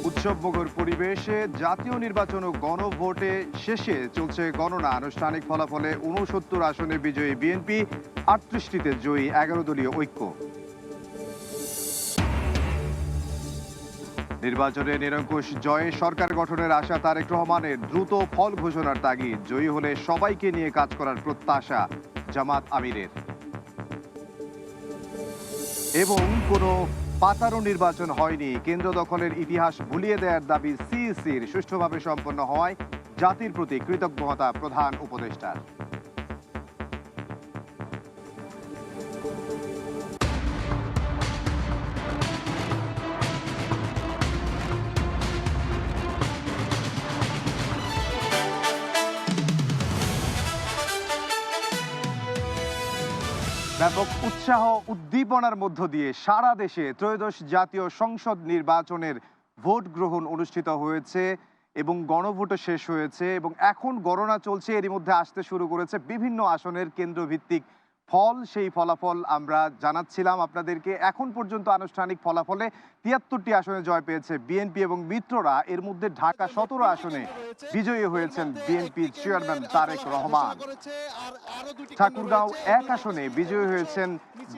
উৎসবমুখর পরিবেশে জাতীয় নির্বাচন ও গণভোটে শেষে চলছে গণনা। আনুষ্ঠানিক ফলাফলে ৬৯ আসনে বিজয়ী বিএনপি, ৩৮টিতে জয়ী ১১ দলীয় ঐক্য। নির্বাচনে নিরঙ্কুশ জয়ে সরকার গঠনের আশা তারেক রহমানের। দ্রুত ফল ঘোষণার তাগিদ। জয়ী হলে সবাইকে নিয়ে কাজ করার প্রত্যাশা জামাত আমিরের। এবং কোনো পাতারও নির্বাচন হয়নি, কেন্দ্র দখলের ইতিহাস ভুলিয়ে দেওয়ার দাবি সিইসির। সুষ্ঠুভাবে সম্পন্ন হওয়ায় জাতির প্রতি কৃতজ্ঞতা প্রধান উপদেষ্টার। ব্যাপক উৎসাহ উদ্দীপনার মধ্য দিয়ে সারা দেশে ত্রয়োদশ জাতীয় সংসদ নির্বাচনের ভোট গ্রহণ অনুষ্ঠিত হয়েছে এবং গণভোটও শেষ হয়েছে এবং এখন গণনা চলছে। এরই মধ্যে আসতে শুরু করেছে বিভিন্ন আসনের কেন্দ্রভিত্তিক ফল। সেই ফলাফল আমরা জানাচ্ছিলাম আপনাদেরকে। এখন পর্যন্ত আনুষ্ঠানিক ফলাফলে ৭৩টি আসনে জয় পেয়েছে বিএনপি এবং মিত্ররা। এর মধ্যে ঢাকা ১৭ আসনে বিজয়ী হয়েছেন বিএনপি চেয়ারম্যান তারেক রহমান। ঠাকুরগাঁও ১ আসনে বিজয়ী হয়েছেন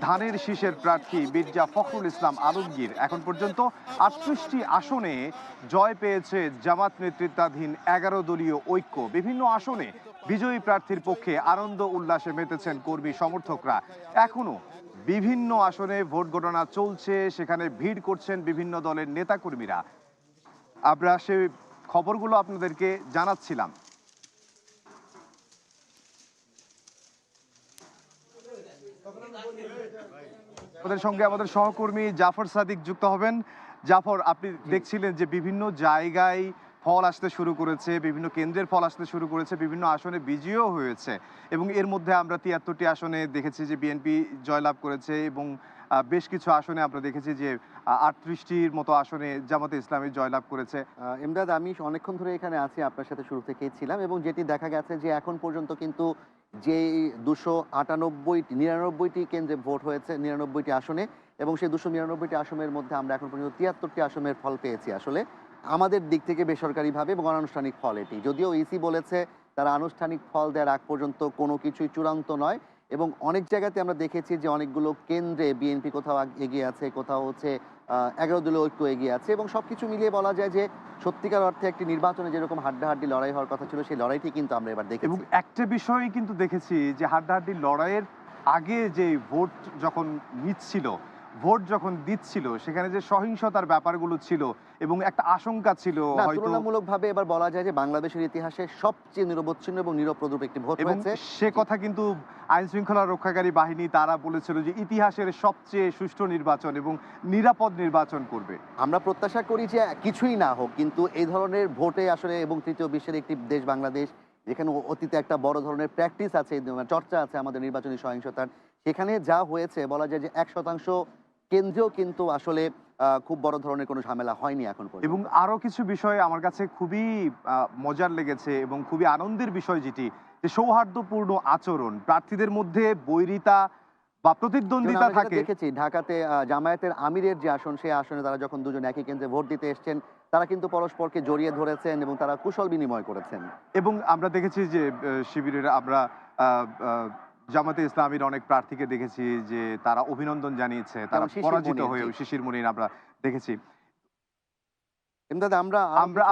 ধানের শীষের প্রার্থী মির্জা ফখরুল ইসলাম আলমগীর। এখন পর্যন্ত ৩৮টি আসনে জয় পেয়েছে জামাত নেতৃত্বাধীন ১১ দলীয় ঐক্য। বিভিন্ন আসনে বিজয়ী প্রার্থীর পক্ষে আনন্দ উল্লাসে মেতেছেন কর্মী সমর্থকরা। এখনো বিভিন্ন আসনে ভোট গণনা চলছে, সেখানে ভিড় করছেন বিভিন্ন দলের নেতাকর্মীরা। আমরা সেই খবরগুলো আপনাদেরকে জানাচ্ছিলাম। আমাদের সঙ্গে আমাদের সহকর্মী জাফর সাদিক যুক্ত হবেন। জাফর, আপনি দেখছিলেন যে বিভিন্ন জায়গায় ফল আসতে শুরু করেছে, বিভিন্ন কেন্দ্রের ফল আসতে শুরু করেছে, বিভিন্ন আসনে বিজয়ও হয়েছে এবং এর মধ্যে আমরা ৭৩টি আসনে দেখেছি যে বিএনপি জয়লাভ করেছে এবং বেশ কিছু আসনে আমরা দেখেছি যে ৩৮টির মতো আসনে জামাতে ইসলামী জয়লাভ করেছে। এমদাদ, আমি অনেকক্ষণ ধরে এখানে আছি, আপনার সাথে শুরু থেকেই ছিলাম এবং যেটি দেখা গেছে যে এখন পর্যন্ত কিন্তু যে ২৯৯টি কেন্দ্রে ভোট হয়েছে ৯৯টি আসনে এবং সেই ২৯৯টি আসনের মধ্যে আমরা এখন পর্যন্ত ৭৩টি আসনের ফল পেয়েছি। আসলে আমাদের দিক থেকে বেসরকারিভাবে এবং অনানুষ্ঠানিক ফল এটি, যদিও ইসি বলেছে তারা আনুষ্ঠানিক ফল দেওয়ার আগ পর্যন্ত কোনো কিছুই চূড়ান্ত নয় এবং অনেক জায়গাতে আমরা দেখেছি যে অনেকগুলো কেন্দ্রে বিএনপি কোথাও এগিয়ে আছে, কোথাও হচ্ছে ১১ দলীয় ঐক্য এগিয়ে আছে এবং সবকিছু মিলিয়ে বলা যায় যে সত্যিকার অর্থে একটি নির্বাচনে যেরকম হাড্ডাহাড্ডি লড়াই হওয়ার কথা ছিল সেই লড়াইটি কিন্তু আমরা এবার দেখেছি। এবং একটা বিষয় কিন্তু দেখেছি যে হাড্ডাহাড্ডি লড়াইয়ের আগে যে ভোট যখন নিচ্ছিল, ভোট যখন দিচ্ছিল, সেখানে যে সহিংসতার ব্যাপারগুলো ছিল এবং একটা আশঙ্কা ছিল হয়তো। তুলনামূলকভাবে এবার বলা যায় যে বাংলাদেশের ইতিহাসে সবচেয়ে নিরবচ্ছিন্ন এবং নিরপ্রদ্রূপ একটি ভোট হয়েছে। সে কথা কিন্তু আইন শৃঙ্খলা রক্ষাকারী বাহিনী তারা বলেছিল যে ইতিহাসের সবচেয়ে সুষ্ঠু নির্বাচন এবং নিরাপদ নির্বাচন করবে। আমরা প্রত্যাশা করি যে কিছুই না হোক, কিন্তু এই ধরনের ভোটে আসলে এবং তৃতীয় বিশ্বের একটি দেশ বাংলাদেশ, যেখানে অতীতে একটা বড় ধরনের প্র্যাকটিস আছে, চর্চা আছে আমাদের নির্বাচনী সহিংসতার, সেখানে যা হয়েছে বলা যায় যে ১% কেন্দ্রেও কিন্তু আসলে খুব বড় ধরনের কোনো ঝামেলা হয়নি এখন পর্যন্ত। এবং আরো কিছু বিষয় আমার কাছে খুবই মজার লেগেছে এবং খুবই আনন্দের বিষয়, যেটি যে সৌহার্দ্যপূর্ণ আচরণ। প্রার্থীদের মধ্যে বৈরিতা বা প্রতিদ্বন্দ্বিতা থাকে। দেখেছি ঢাকাতে জামায়াতের আমিরের যে আসন, সেই আসনে তারা যখন দুজন একই কেন্দ্রে ভোট দিতে এসছেন, তারা কিন্তু পরস্পরকে জড়িয়ে ধরেছেন এবং তারা কুশল বিনিময় করেছেন। এবং আমরা দেখেছি যে শিবিরের আমরা জামাতে ইসলামীর অনেক প্রার্থীকে দেখেছি যে তারা অভিনন্দন জানিয়েছে, তারা পরাজিত হয়েও। শিশির মুনির আমরা দেখেছি।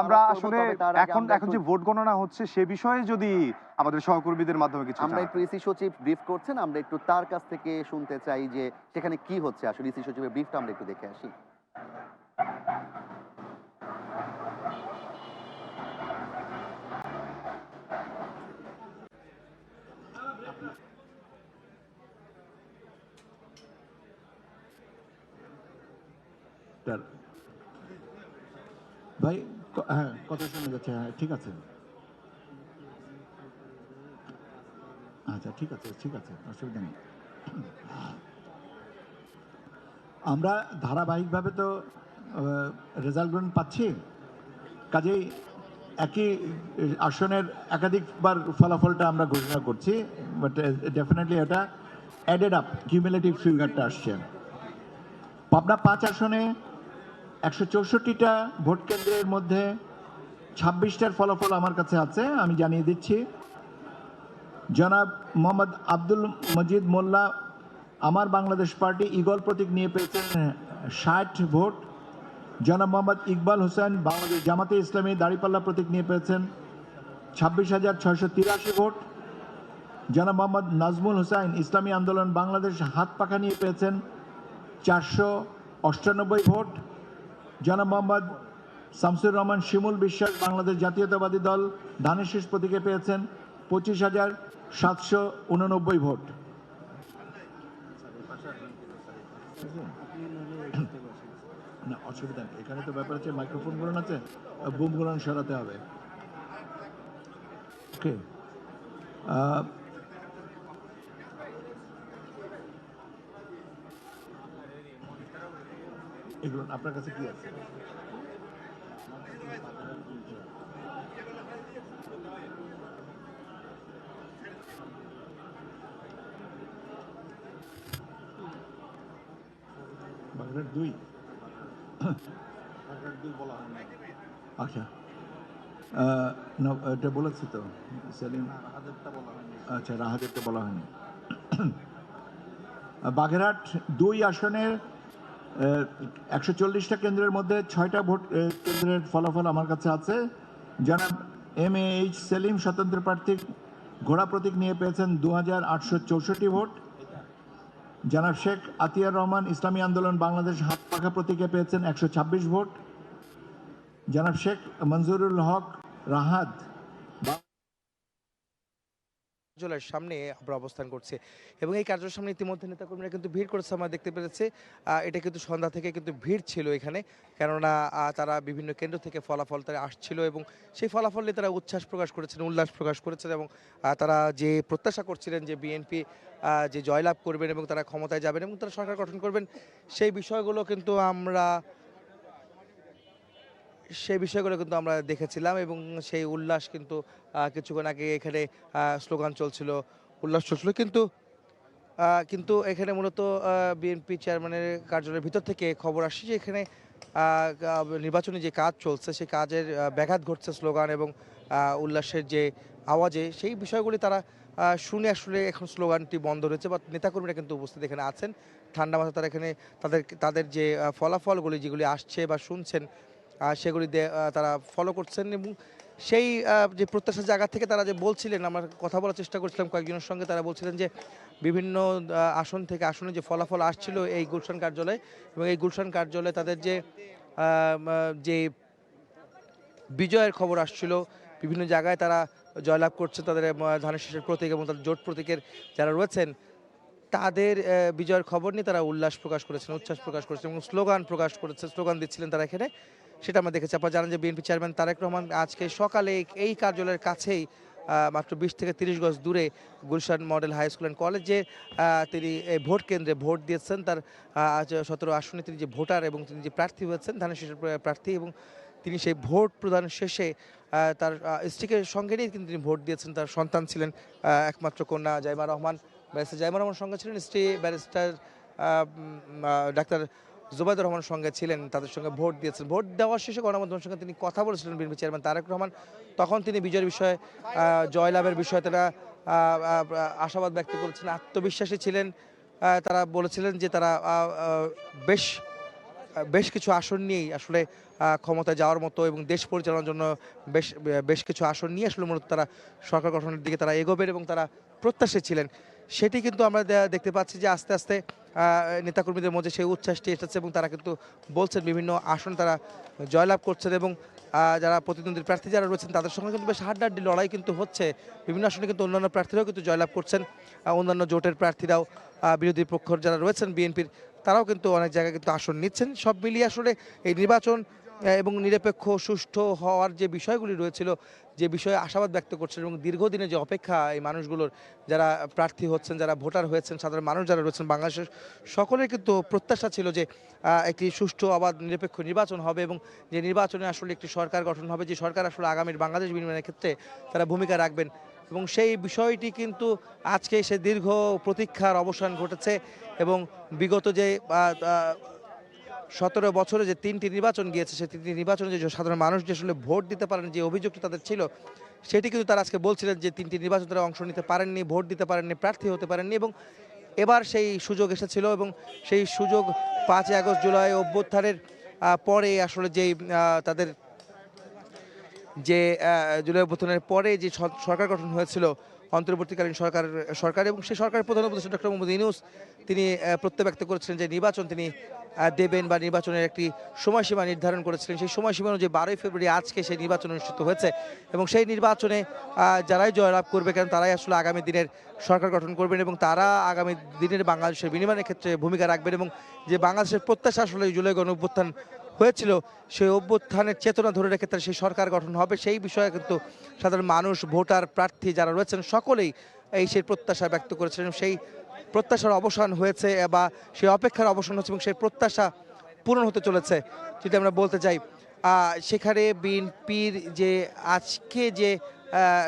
আমরা আসলে এখন যে ভোট গণনা হচ্ছে সে বিষয়ে যদি আমাদের সহকর্মীদের মাধ্যমে কিছু, আমরা একটু ইসি সচিব ব্রিফ করছেন, আমরা একটু তার কাছ থেকে শুনতে চাই যে সেখানে কি হচ্ছে আসলে। ইসি সচিবের ব্রিফটা আমরা একটু দেখে আসি। ভাই হ্যাঁ, কথা শোনা যাচ্ছে? হ্যাঁ, ঠিক আছে, আচ্ছা ঠিক আছে, অসুবিধা নেই। আমরা ধারাবাহিকভাবে তো রেজাল্টগুলো পাচ্ছি, কাজেই একই আসনের একাধিকবার ফলাফলটা আমরা ঘোষণা করছি, বাট ডেফিনেটলি এটা অ্যাডেড আপ কিউমুলেটিভ ফিগারটা আসছে। পাবনা 5 আসনে 164টা ভোট কেন্দ্রের মধ্যে 26টার ফলাফল আমার কাছে আছে, আমি জানিয়ে দিচ্ছি। জনাব মোহাম্মদ আব্দুল মজিদ মোল্লা আমার বাংলাদেশ পার্টি ঈগল প্রতীক নিয়ে পেয়েছেন 60 ভোট। জনাব মোহাম্মদ ইকবাল হোসেন বাংলাদেশ জামাতে ইসলামী দাঁড়িপাল্লা প্রতীক নিয়ে পেয়েছেন 26,683 ভোট। জনাব মোহাম্মদ নাজমুল হোসেন ইসলামী আন্দোলন বাংলাদেশ হাত পাখা নিয়ে পেয়েছেন 498 ভোট। জনাব মোহাম্মদ শামসুর রহমান শিমুল বিশ্বাস বাংলাদেশ জাতীয়তাবাদী দল ধানের শীষ প্রতীকে পেয়েছেন 25,789 ভোট। না, অসুবিধা নেই, এখানে তো ব্যাপার আছে, মাইক্রোফোনগুলো আছে, বুমগুলো সরাতে হবে। ওকে, এগুলো আপনার কাছে কি আছে? বাগেরহাট 2 বলা হয় না। আচ্ছা, না এটা বলেছি তো সেলিম, আচ্ছা রাহাদেরটা বলা হয়নি। বাগেরহাট 2 আসনের 140টা কেন্দ্রের মধ্যে 6টা ভোট কেন্দ্রের ফলাফল আমার কাছে আছে। জনাব MAH সেলিম স্বতন্ত্র প্রার্থী ঘোড়া প্রতীক নিয়ে পেয়েছেন 2864 ভোট। জনাব শেখ আতিয়ার রহমান ইসলামী আন্দোলন বাংলাদেশ হাত পাখা প্রতীকে পেয়েছেন 126 ভোট। জনাব শেখ মঞ্জুরুল হক রাহাত কার্যালয়ের সামনে আমরা অবস্থান করছি এবং এই কার্যালয়ের সামনে ইতিমধ্যে নেতাকর্মীরা কিন্তু ভিড় করেছে, আমরা দেখতে পেরেছি। এটা কিন্তু সন্ধ্যা থেকে কিন্তু ভিড় ছিল এখানে, কেননা তারা বিভিন্ন কেন্দ্র থেকে ফলাফল তারা আসছিল এবং সেই ফলাফল নিয়ে তারা উচ্ছ্বাস প্রকাশ করেছেন, উল্লাস প্রকাশ করেছেন এবং তারা যে প্রত্যাশা করছিলেন যে বিএনপি যে জয়লাভ করবেন এবং তারা ক্ষমতায় যাবেন এবং তারা সরকার গঠন করবেন, সেই বিষয়গুলো কিন্তু আমরা দেখেছিলাম এবং সেই উল্লাস কিন্তু কিছুক্ষণ আগে এখানে স্লোগান চলছিল, উল্লাস চলছিল, কিন্তু এখানে মূলত বিএনপি চেয়ারম্যানের কার্যালয়ের ভিতর থেকে খবর আসছে যে এখানে নির্বাচনী যে কাজ চলছে সেই কাজের ব্যাঘাত ঘটছে স্লোগান এবং উল্লাসের যে আওয়াজে, সেই বিষয়গুলি তারা শুনে আসলে এখন স্লোগানটি বন্ধ রয়েছে। বা নেতাকর্মীরা কিন্তু উপস্থিত এখানে আছেন ঠান্ডা মাথায়, তারা এখানে তাদের যে ফলাফলগুলি যেগুলি আসছে বা শুনছেন সেগুলি তারা ফলো করছেন এবং সেই যে প্রত্যাশার জায়গা থেকে তারা যে বলছিলেন, আমরা কথা বলার চেষ্টা করছিলাম কয়েকজনের সঙ্গে, তারা বলছিলেন যে বিভিন্ন আসন থেকে আসনে যে ফলাফল আসছিল এই গুলশান কার্যালয়ে এবং এই গুলশান কার্যালয়ে তাদের যে বিজয়ের খবর আসছিল, বিভিন্ন জায়গায় তারা জয়লাভ করছে, তাদের ধানের শীষের প্রতীক এবং তাদের জোট প্রতীকের যারা রয়েছেন তাদের বিজয়ের খবর নিয়ে তারা উল্লাস প্রকাশ করেছেন, উচ্ছ্বাস প্রকাশ করেছেন এবং স্লোগান দিচ্ছিলেন তারা এখানে, সেটা আমরা দেখেছি। আপনারা জানেন যে বিএনপি চেয়ারম্যান তারেক রহমান আজকে সকালে এই কার্যালয়ের কাছেই মাত্র 20 থেকে 30 গজ দূরে Gulshan model high school and কলেজে তিনি ভোট কেন্দ্রে ভোট দিয়েছেন। তার 17 আসনে তিনি যে ভোটার এবং তিনি যে প্রার্থী হয়েছেন ধানের শীষের প্রার্থী, এবং তিনি সেই ভোট প্রদান শেষে তার স্ত্রীকে সঙ্গে নিয়ে কিন্তু তিনি ভোট দিয়েছেন। তার সন্তান ছিলেন একমাত্র কন্যা জাইমা রহমান, ব্যারিস্টার জাইমা রহমানের সঙ্গে ছিলেন স্ত্রী ব্যারিস্টার ডাক্তার জুবাইদুর রহমানের সঙ্গে ছিলেন, তাদের সঙ্গে ভোট দিয়েছেন। ভোট দেওয়ার শেষে গণমাধ্যমের সঙ্গে তিনি কথা বলেছিলেন বিএনপি চেয়ারম্যান তারেক রহমান, তখন তিনি বিজয়ের বিষয়ে জয়লাভের বিষয়ে তারা আশাবাদ ব্যক্ত করেছিলেন, আত্মবিশ্বাসী ছিলেন। তারা বলেছিলেন যে তারা বেশ কিছু আসন নিয়েই আসলে ক্ষমতায় যাওয়ার মতো এবং দেশ পরিচালনার জন্য বেশ কিছু আসন নিয়ে আসলে মূলত তারা সরকার গঠনের দিকে তারা এগোবেন এবং তারা প্রত্যাশী ছিলেন। সেটি কিন্তু আমরা দেখতে পাচ্ছি যে আস্তে আস্তে নেতাকর্মীদের মধ্যে সেই উচ্ছ্বাসটি এসেছে এবং তারা কিন্তু বলছেন বিভিন্ন আসন তারা জয়লাভ করছেন এবং যারা প্রতিদ্বন্দ্বী প্রার্থী যারা রয়েছেন তাদের সঙ্গে কিন্তু বেশ হাড্ডাহাড্ডি লড়াই কিন্তু হচ্ছে। বিভিন্ন আসনে কিন্তু অন্যান্য প্রার্থীরাও কিন্তু জয়লাভ করছেন, অন্যান্য জোটের প্রার্থীরাও বিরোধী পক্ষ যারা রয়েছেন বিএনপির তারাও কিন্তু অনেক জায়গায় কিন্তু আসন নিচ্ছেন। সব মিলিয়ে আসলে এই নির্বাচন এবং নিরপেক্ষ সুষ্ঠু হওয়ার যে বিষয়গুলি রয়েছিল, যে বিষয়ে আশাবাদ ব্যক্ত করছেন এবং দীর্ঘদিনের যে অপেক্ষা এই মানুষগুলোর, যারা প্রার্থী হচ্ছেন, যারা ভোটার হয়েছেন, সাধারণ মানুষ যারা রয়েছেন বাংলাদেশের, সকলের কিন্তু প্রত্যাশা ছিল যে একটি সুষ্ঠু অবাধ নিরপেক্ষ নির্বাচন হবে এবং যে নির্বাচনে আসলে একটি সরকার গঠন হবে, যে সরকার আসলে আগামীর বাংলাদেশ বিনির্মাণের ক্ষেত্রে তারা ভূমিকা রাখবেন এবং সেই বিষয়টি কিন্তু আজকে সে দীর্ঘ প্রতীক্ষার অবসান ঘটেছে এবং বিগত যে 17 বছরে যে 3টি নির্বাচন গিয়েছে, সেই 3টি নির্বাচনে যে সাধারণ মানুষ যে আসলে ভোট দিতে পারেন, যে অভিযোগটা তাদের ছিল, সেটি কিন্তু তারা আজকে বলছিলেন যে 3টি নির্বাচন তারা অংশ নিতে পারেননি, ভোট দিতে পারেননি, প্রার্থী হতে পারেননি এবং এবার সেই সুযোগ এসেছিল এবং সেই সুযোগ 5 আগস্ট জুলাই অভ্যুত্থানের পরে আসলে যেই তাদের যে জুলাই অভ্যুত্থানের পরে যে সরকার গঠন হয়েছিল, অন্তর্বর্তীকালীন সরকার এবং সেই সরকারের প্রধান উপদেষ্টা ডক্টর মোহাম্মদ ইউনূস তিনি প্রত্যয় ব্যক্ত করেছিলেন যে নির্বাচন তিনি দেবেন বা নির্বাচনের একটি সময়সীমা নির্ধারণ করেছিলেন। সেই সময়সীমা অনুযায়ী 12ই ফেব্রুয়ারি আজকে সেই নির্বাচন অনুষ্ঠিত হয়েছে এবং সেই নির্বাচনে যারাই জয়লাভ করবে, কারণ তারাই আসলে আগামী দিনের সরকার গঠন করবেন এবং তারা আগামী দিনের বাংলাদেশের বিনির্মাণের ক্ষেত্রে ভূমিকা রাখবেন এবং যে বাংলাদেশের প্রত্যাশা আসলে জুলাই গণ অভ্যুত্থান হয়েছিল, সেই অভ্যুত্থানের চেতনা ধরে রেখে তার সেই সরকার গঠন হবে, সেই বিষয়ে কিন্তু সাধারণ মানুষ, ভোটার, প্রার্থী যারা রয়েছেন সকলেই সেই প্রত্যাশা ব্যক্ত করেছিলেন। সেই প্রত্যাশার অবসান হয়েছে বা সেই অপেক্ষার অবসান হচ্ছে এবং সেই প্রত্যাশা পূরণ হতে চলেছে যদি আমরা বলতে চাই। সেখানে বিএনপির যে আজকে যে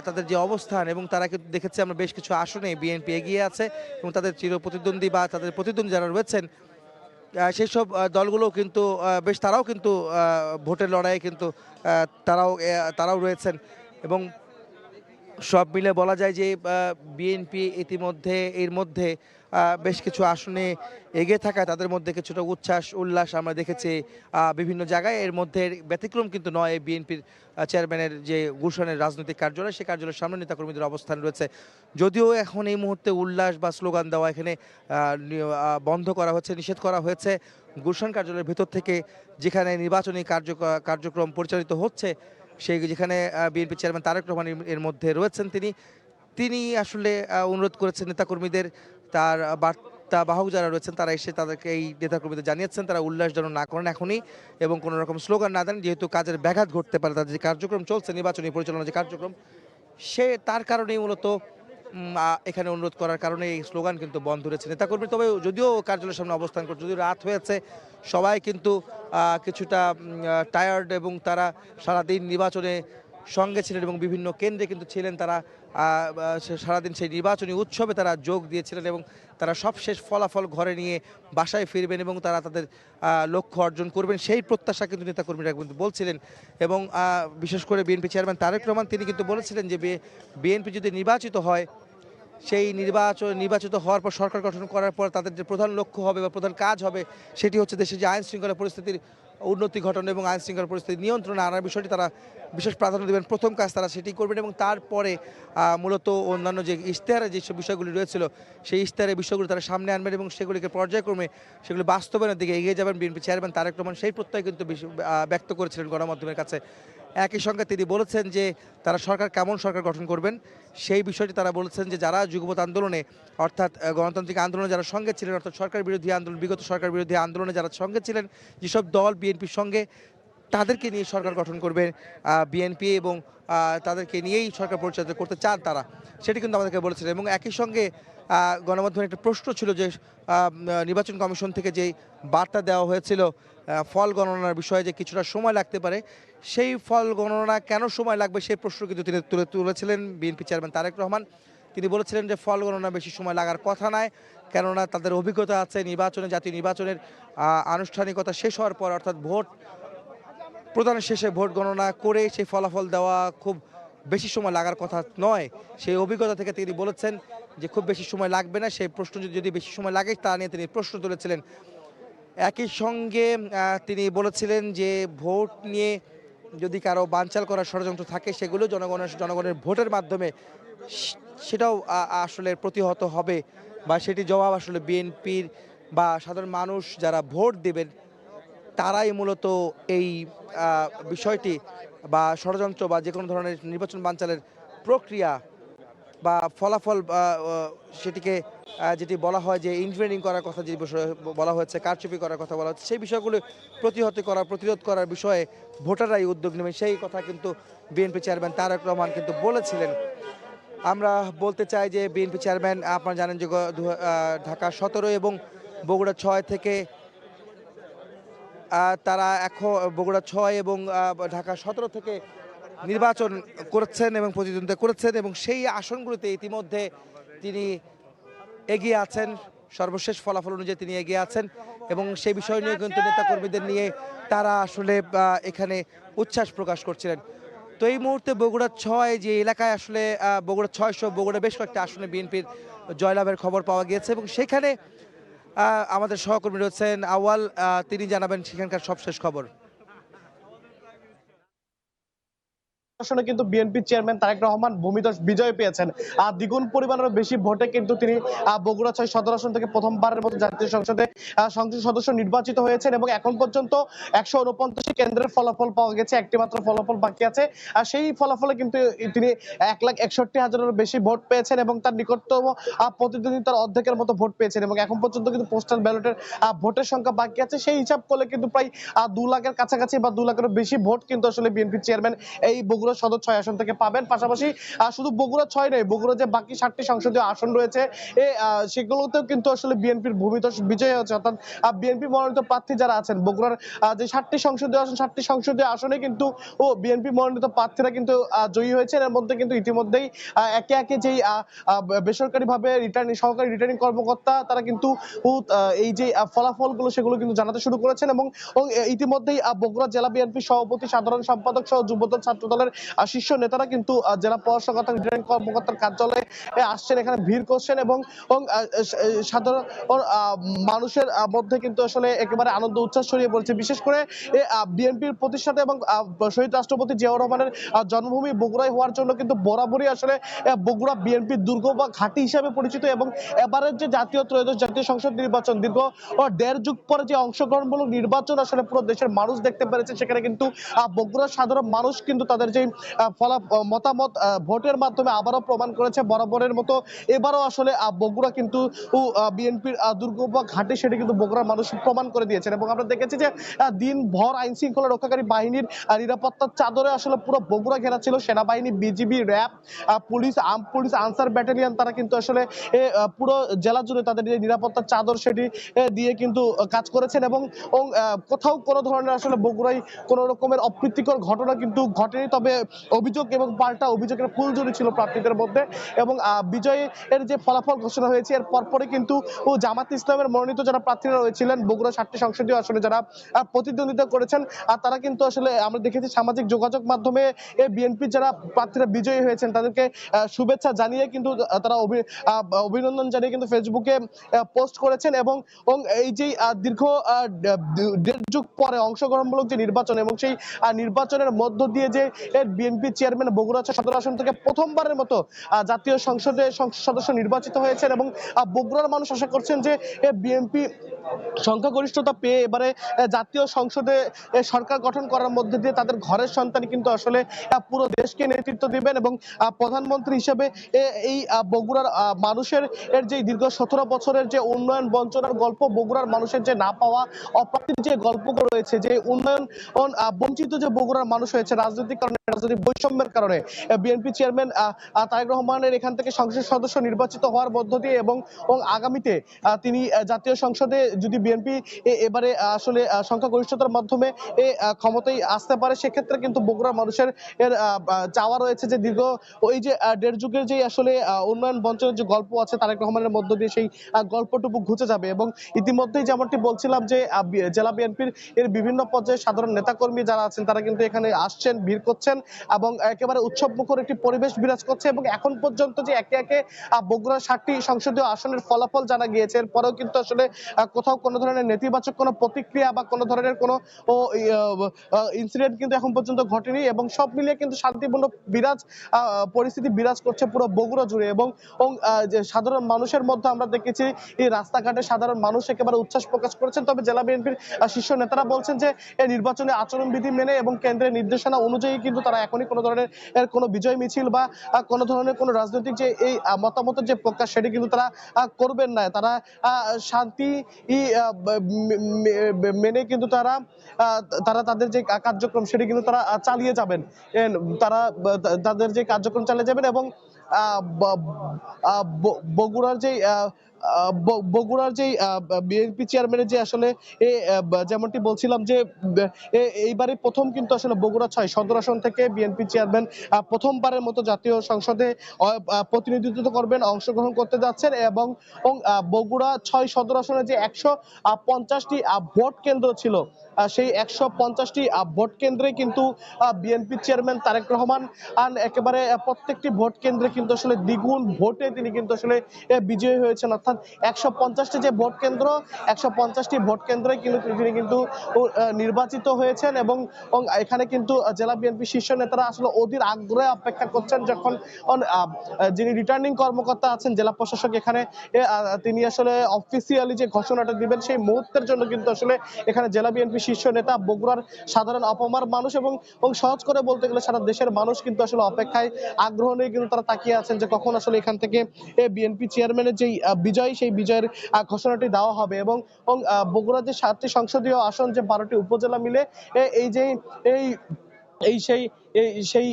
তাদের যে অবস্থান এবং তারা কিন্তু দেখেছে আমরা বেশ কিছু আসনে বিএনপি এগিয়ে আছে এবং তাদের চিরপ্রতিদ্বন্দ্বী বা তাদের প্রতিদ্বন্দ্বী যারা রয়েছেন সেই সব দলগুলো কিন্তু তারাও কিন্তু ভোটের লড়াইয়ে কিন্তু তারাও রয়েছেন এবং সব মিলে বলা যায় যে বিএনপি ইতিমধ্যে এর মধ্যে বেশ কিছু আসনে এগিয়ে থাকায় তাদের মধ্যে কিছুটা উল্লাস আমরা দেখেছি বিভিন্ন জায়গায়। এর মধ্যে ব্যতিক্রম কিন্তু নয় বিএনপির চেয়ারম্যানের যে গুলশানের রাজনৈতিক কার্যালয়, সেই কার্যালয়ের সামনে নেতাকর্মীদের অবস্থান রয়েছে। যদিও এখন এই মুহূর্তে উল্লাস বা স্লোগান দেওয়া এখানে বন্ধ করা হচ্ছে, নিষেধ করা হয়েছে। গুলশান কার্যালয়ের ভেতর থেকে যেখানে নির্বাচনী কার্যক্রম পরিচালিত হচ্ছে, সেই যেখানে বিএনপি চেয়ারম্যান তারেক রহমান এর মধ্যে রয়েছেন, তিনি আসলে অনুরোধ করেছেন নেতাকর্মীদের, তার বার্তা বাহক যারা রয়েছেন তারা এসে তাদেরকে এই নেতাকর্মীদের জানিয়েছেন তারা উল্লাস যেন না করেন এখনই এবং কোনো রকম স্লোগান না দেন, যেহেতু কাজের ব্যাঘাত ঘটতে পারে। তাদের যে কার্যক্রম চলছে, নির্বাচনী পরিচালনার যে কার্যক্রম, তার কারণেই মূলত এখানে অনুরোধ করার কারণে এই স্লোগান কিন্তু বন্ধ রয়েছে নেতাকর্মী। তবে যদিও কার্যালয়ের সামনে অবস্থান করছে, যদিও রাত হয়েছে, সবাই কিন্তু কিছুটা টায়ার্ড এবং তারা সারাদিন নির্বাচনে সঙ্গে ছিলেন এবং বিভিন্ন কেন্দ্রে কিন্তু ছিলেন। তারা সারাদিন সেই নির্বাচনী উৎসবে তারা যোগ দিয়েছিলেন এবং তারা সবশেষ ফলাফল ঘরে নিয়ে বাসায় ফিরবেন এবং তারা তাদের লক্ষ্য অর্জন করবেন, সেই প্রত্যাশা কিন্তু নেতাকর্মীরা কিন্তু বলছিলেন। এবং বিশেষ করে বিএনপি চেয়ারম্যান তারেক রহমান তিনি কিন্তু বলেছিলেন যে বিএনপি যদি নির্বাচিত হয়, সেই নির্বাচিত হওয়ার পর সরকার গঠন করার পর তাদের যে প্রধান লক্ষ্য হবে বা প্রধান কাজ হবে সেটি হচ্ছে দেশের যে আইন শৃঙ্খলা পরিস্থিতির উন্নতি ঘটানো এবং আইন শৃঙ্খলা পরিস্থিতি নিয়ন্ত্রণে আনার বিষয়টি তারা বিশেষ প্রাধান্য দেবেন। প্রথম কাজ তারা সেটি করবেন এবং তারপরে মূলত অন্যান্য যে ইশতেহারের যেসব বিষয়গুলি রয়েছিল সেই ইশতেহারের বিষয়গুলি তারা সামনে আনবেন এবং সেগুলিকে পর্যায়ক্রমে সেগুলি বাস্তবায়নের দিকে এগিয়ে যাবেন বিএনপি চেয়ারম্যান তারেক রহমান। সেই প্রত্যয় কিন্তু ব্যক্ত করেছিলেন গণমাধ্যমের কাছে। একই সঙ্গে তিনি বলেছেন যে তারা কেমন সরকার গঠন করবেন সেই বিষয়টি তারা বলেছেন যে যারা যুগপৎ আন্দোলনে অর্থাৎ গণতান্ত্রিক আন্দোলনে যারা সঙ্গে ছিলেন, অর্থাৎ সরকার বিরোধী আন্দোলন, বিগত সরকার বিরোধী আন্দোলনে যারা সঙ্গে ছিলেন, যেসব দল বিএনপির সঙ্গে, তাদেরকে নিয়ে সরকার গঠন করবে বিএনপি এবং তাদেরকে নিয়েই সরকার পরিচালিত করতে চান তারা, সেটি কিন্তু আমাদেরকে বলেছিলেন। এবং একই সঙ্গে গণমাধ্যমের একটা প্রশ্ন ছিল যে নির্বাচন কমিশন থেকে যেই বার্তা দেওয়া হয়েছিল ফল গণনার বিষয়ে যে কিছুটা সময় লাগতে পারে, সেই ফল গণনা কেন সময় লাগবে সেই প্রশ্ন কিন্তু তিনি তুলেছিলেন বিএনপি চেয়ারম্যান তারেক রহমান। তিনি বলেছিলেন যে ফল গণনা বেশি সময় লাগার কথা নয়, কেননা তাদের অভিজ্ঞতা আছে জাতীয় নির্বাচনের আনুষ্ঠানিকতা শেষ হওয়ার পর, অর্থাৎ ভোট প্রদানের শেষে ভোট গণনা করে সেই ফলাফল দেওয়া খুব বেশি সময় লাগার কথা নয়। সেই অভিজ্ঞতা থেকে তিনি বলেছেন যে খুব বেশি সময় লাগবে না, সেই প্রশ্ন যদি বেশি সময় লাগে তা নিয়ে তিনি প্রশ্ন তুলেছিলেন। একই সঙ্গে তিনি বলেছিলেন যে ভোট নিয়ে যদি কারো বানচাল করার ষড়যন্ত্র থাকে সেগুলো জনগণের ভোটের মাধ্যমে সেটাও আসলে প্রতিহত হবে বা সেটি জবাব আসলে বিএনপির বা সাধারণ মানুষ যারা ভোট দেবেন তারাই মূলত এই বিষয়টি বা ষড়যন্ত্র বা যে কোনো ধরনের নির্বাচন বানচালের প্রক্রিয়া বা ফলাফল সেটিকে যেটি বলা হয় যে ইন্টারভেনিং করার কথা যে বিষয়ে বলা হয়েছে, কারচুপি করার কথা বলা হচ্ছে, সেই বিষয়গুলো প্রতিরোধ করার বিষয়ে ভোটাররাই উদ্যোগ নেবেন, সেই কথা কিন্তু বিএনপি চেয়ারম্যান তারেক রহমান কিন্তু বলেছিলেন। আমরা বলতে চাই যে বিএনপি চেয়ারম্যান আপনারা জানেন যে ঢাকা 17 এবং বগুড়া 6 থেকে তারা এখন বগুড়া 6 এবং ঢাকা 17 থেকে নির্বাচন করেছেন এবং প্রতিদ্বন্দ্বিতা করেছেন এবং সেই আসনগুলিতে ইতিমধ্যে তিনি এগিয়ে আছেন সর্বশেষ ফলাফল অনুযায়ী তিনি এগিয়ে আছেন এবং সেই বিষয় নিয়ে কিন্তু নেতাকর্মীদের নিয়ে তারা আসলে এখানে উচ্ছ্বাস প্রকাশ করছিলেন। তো এই মুহূর্তে বগুড়া ৬ যে এলাকায় আসলে বগুড়া ৬ সহ বগুড়া বেশ কয়েকটি আসনে বিএনপির জয়লাভের খবর পাওয়া গিয়েছে এবং সেখানে আমাদের সহকর্মী রয়েছেন আওয়াল, তিনি জানাবেন সেখানকার সবশেষ খবর। আসনে কিন্তু বিএনপি চেয়ারম্যান তারেক রহমান ভূমিধস বিজয় পেয়েছেন। দ্বিগুণ পরিমাণের বেশি ভোটে কিন্তু তিনি বগুড়া ৬ সদর আসন থেকে প্রথমবারের মতো জাতীয় সংসদে সংসদ সদস্য নির্বাচিত হয়েছেন এবং এখন পর্যন্ত ১৪৯ কেন্দ্রের ফলাফল পাওয়া গেছে, একটি মাত্র ফলাফল বাকি আছে। আর সেই ফলাফলে কিন্তু তিনি ১,৬১,০০০-এরও বেশি ভোট পেয়েছেন এবং তার নিকটতম প্রতিদ্বন্দ্বী তার অর্ধেকের মতো ভোট পেয়েছেন এবং এখন পর্যন্ত কিন্তু পোস্টাল ব্যালটের ভোটের সংখ্যা বাকি আছে। সেই হিসাব করলে কিন্তু প্রায় ২ লাখের কাছাকাছি বা ২ লাখেরও বেশি ভোট কিন্তু আসলে বিএনপি চেয়ারম্যান এই বগুড়া সদর ৬ আসন থেকে পাবেন। পাশাপাশি শুধু বগুড়া ৬ নয়, বগুড়া যে বাকি ৭টি সংসদীয় আসন রয়েছে সেগুলোতেও কিন্তু আসলে বিএনপির ভূমিধস বিজয় হচ্ছে। অর্থাৎ বিএনপি মনোনীত প্রার্থী যারা আছেন বগুড়ার যে ৭টি সংসদীয় আসন, ৭টি সংসদীয় আসনে কিন্তু বিএনপি মনোনীত প্রার্থীরা কিন্তু জয়ী হয়েছেন। এর মধ্যে কিন্তু ইতিমধ্যেই একে একে যেই বেসরকারিভাবে সহকারী রিটার্নিং কর্মকর্তা তারা কিন্তু এই যে ফলাফলগুলো সেগুলো কিন্তু জানাতে শুরু করেছেন এবং ইতিমধ্যেই বগুড়া জেলা বিএনপি সভাপতি, সাধারণ সম্পাদক সহ যুবদল ছাত্রদলের শীর্ষ নেতারা কিন্তু জেলা প্রশাসক রিটার্নিং কর্মকর্তার কার্যালয়ে আসছেন, এখানে ভিড় করছেন এবং সাধারণ মানুষের মধ্যে কিন্তু আসলে একেবারে আনন্দ উচ্ছ্বাস ছড়িয়ে পড়েছে। বিশেষ করে বিএনপির প্রতিষ্ঠাতা এবং শহীদ রাষ্ট্রপতি জিয়াউর রহমানের জন্মভূমি বগুড়ায় হওয়ার জন্য কিন্তু বরাবরই আসলে বগুড়া বিএনপির দুর্গ বা ঘাঁটি হিসেবে পরিচিত এবং এবারের যে জাতীয় ত্রয়োদশ জাতীয় সংসদ নির্বাচন দীর্ঘ ১.৫ যুগ পরে যে অংশগ্রহণমূলক নির্বাচন আসলে পুরো দেশের মানুষ দেখতে পেরেছে, সেখানে কিন্তু বগুড়ার সাধারণ মানুষ কিন্তু তাদের যে মতামত ভোটের মাধ্যমে আবারও প্রমাণ করেছে বরাবরের মতো এবারও আসলে বগুড়া কিন্তু বিএনপির দুর্গ বা ঘাঁটি সেটি কিন্তু বগুড়ার মানুষ প্রমাণ করে দিয়েছেন এবং আমরা দেখেছি যে দিনভর আইন শৃঙ্খলা রক্ষাকারী বাহিনীর নিরাপত্তার চাদরে আসলে পুরো বগুড়া ঘেরা ছিল। সেনাবাহিনী, BGB, RAB, police, arm police, answer battalion তারা কিন্তু আসলে পুরো জেলা জুড়ে তাদের যে নিরাপত্তার চাদর সেটি দিয়ে কিন্তু কাজ করেছেন এবং কোথাও কোনো ধরনের আসলে বগুড়ায় কোনো রকমের অপ্রীতিকর ঘটনা কিন্তু ঘটেনি। তবে অভিযোগ এবং পাল্টা অভিযোগের ফুলঝুরি ছিল প্রার্থীদের মধ্যে এবং বিজয়ের যে ফলাফল ঘোষণা হয়েছে এর পরপরে কিন্তু জামাত ইসলামের মনোনীত যারা প্রার্থীরা রয়েছিলেন বগুড়া ৭টি সংসদীয় আসনে যারা প্রতিদ্বন্দ্বিতা করেছেন আর তারা কিন্তু আসলে আমরা দেখেছি সামাজিক যোগাযোগ মাধ্যমে বিএনপি যারা প্রার্থীরা বিজয়ী হয়েছেন তাদেরকে শুভেচ্ছা জানিয়ে কিন্তু তারা অভিনন্দন জানিয়ে কিন্তু ফেসবুকে পোস্ট করেছেন এবং এই যে দীর্ঘ ১.৫ যুগ পরে অংশগ্রহণমূলক যে নির্বাচন এবং সেই নির্বাচনের মধ্য দিয়ে যে বিএনপি চেয়ারম্যান বগুড়া সদর আসন থেকে প্রথমবারের মতো জাতীয় সংসদে সংসদ সদস্য নির্বাচিত হয়েছেন এবং বগুড়ার মানুষ আশা করছেন যে বিএনপি সংখ্যাগরিষ্ঠতা পেয়ে এবারে জাতীয় সংসদে সরকার গঠন করার মধ্যে দিয়ে তাদের ঘরের সন্তান কিন্তু আসলে পুরো দেশকে নেতৃত্ব দিবেন এবং প্রধানমন্ত্রী হিসেবে এই বগুড়ার মানুষের যে দীর্ঘ ১৭ বছরের যে উন্নয়ন বঞ্চনার গল্প, বগুড়ার মানুষের যে না পাওয়া অপ্রাপ্তির যে গল্পগুলো রয়েছে, যে উন্নয়ন বঞ্চিত যে বগুড়ার মানুষ হয়েছে রাজনৈতিক কারণে, রাজনৈতিক বৈষম্যের কারণে, বিএনপি চেয়ারম্যান তারেক রহমানের এখান থেকে সংসদ সদস্য নির্বাচিত হওয়ার মধ্য দিয়ে এবং আগামীতে তিনি জাতীয় সংসদে যদি বিএনপি এবারে আসলে সংখ্যাগরিষ্ঠতার মাধ্যমে ক্ষমতায় আসতে পারে সেক্ষেত্রে কিন্তু বগুড়ার মানুষের চাওয়া রয়েছে যে দীর্ঘ ওই যে ১.৫ যুগের যে আসলে উন্নয়ন বঞ্চনের যে গল্প আছে তারেক রহমানের মধ্য দিয়ে সেই গল্পটুকু ঘুচে যাবে এবং ইতিমধ্যেই যেমনটি বলছিলাম যে জেলা বিএনপির এর বিভিন্ন পর্যায়ে সাধারণ নেতাকর্মী যারা আছেন তারা কিন্তু এখানে আসছেন, ভিড় করছেন এবং একেবারে উৎসবমুখর একটি পরিবেশ বিরাজ করছে এবং এখন পর্যন্ত যে একে একে বগুড়ার ৭টি সংসদীয় আসনের ফলাফল জানা গিয়েছে এরপরেও কিন্তু আসলে কোথাও কোনো ধরনের নেতিবাচক কোনো প্রতিক্রিয়া বা কোনো ধরনের কোনো ইনসিডেন্ট কিন্তু এখন পর্যন্ত ঘটেনি এবং সব মিলিয়ে কিন্তু শান্তিপূর্ণ পরিস্থিতি বিরাজ করছে পুরো বগুড়া জুড়ে এবং সাধারণ মানুষের মধ্যে আমরা দেখেছি এই রাস্তাঘাটে সাধারণ মানুষ একেবারে উচ্ছ্বাস প্রকাশ করেছেন। তবে জেলা বিএনপির শীর্ষ নেতারা বলছেন যে এই নির্বাচনে আচরণবিধি মেনে এবং কেন্দ্রের নির্দেশনা অনুযায়ী কিন্তু তারা এখনই কোনো ধরনের কোনো বিজয় মিছিল বা কোনো ধরনের কোনো রাজনৈতিক যে এই মতামতের যে প্রকাশ সেটি কিন্তু তারা করবেন না। তারা শান্তি মেনে কিন্তু তারা তাদের যে কার্যক্রম সেটি কিন্তু তারা চালিয়ে যাবেন, তারা তাদের যে কার্যক্রম চালিয়ে যাবেন এবং বগুড়ার যে বগুড়ার যে বিএনপি চেয়ারম্যানের যে আসলে যেমনটি বলছিলাম যে এইবারে প্রথম কিন্তু আসলে বগুড়া ৬ সদর আসন থেকে বিএনপি চেয়ারম্যান প্রথমবারের মতো জাতীয় সংসদে প্রতিনিধিত্ব করবেন, অংশগ্রহণ করতে যাচ্ছেন এবং বগুড়া ৬ সদর আসনে যে ১৫০টি ভোট কেন্দ্র ছিল, সেই ১৫০টি ভোট কেন্দ্রে কিন্তু বিএনপি চেয়ারম্যান তারেক রহমান একেবারে প্রত্যেকটি ভোট কেন্দ্রে কিন্তু আসলে দ্বিগুণ ভোটে তিনি কিন্তু আসলে বিজয়ী হয়েছেন। অর্থাৎ ১৫০টি যে ভোট কেন্দ্র, ১৫০টি ভোট কেন্দ্রে কিন্তু তিনি কিন্তু নির্বাচিত হয়েছেন এবং এখানে কিন্তু জেলা বিএনপি শীর্ষ নেতারা আসলে অধীর আগ্রহে অপেক্ষা করছেন যখন যিনি রিটার্নিং কর্মকর্তা আছেন জেলা প্রশাসক এখানে তিনি আসলে অফিসিয়ালি যে ঘোষণাটা দিবেন সেই মুহূর্তের জন্য কিন্তু আসলে এখানে জেলা বিএনপি শীর্ষ নেতা, বগুড়ার সাধারণ অপমার মানুষ এবং সহজ করে বলতে গেলে সারা দেশের মানুষ কিন্তু আসলে অপেক্ষায় আগ্রহ নিয়ে কিন্তু তারা তাকিয়ে আছেন যে কখন আসলে এখান থেকে বিএনপি চেয়ারম্যানের যেই বিজয়, সেই বিজয়ের ঘোষণাটি দেওয়া হবে এবং বগুড়ার যে 7টি সংসদীয় আসন, যে 12টি উপজেলা মিলে এই যে সেই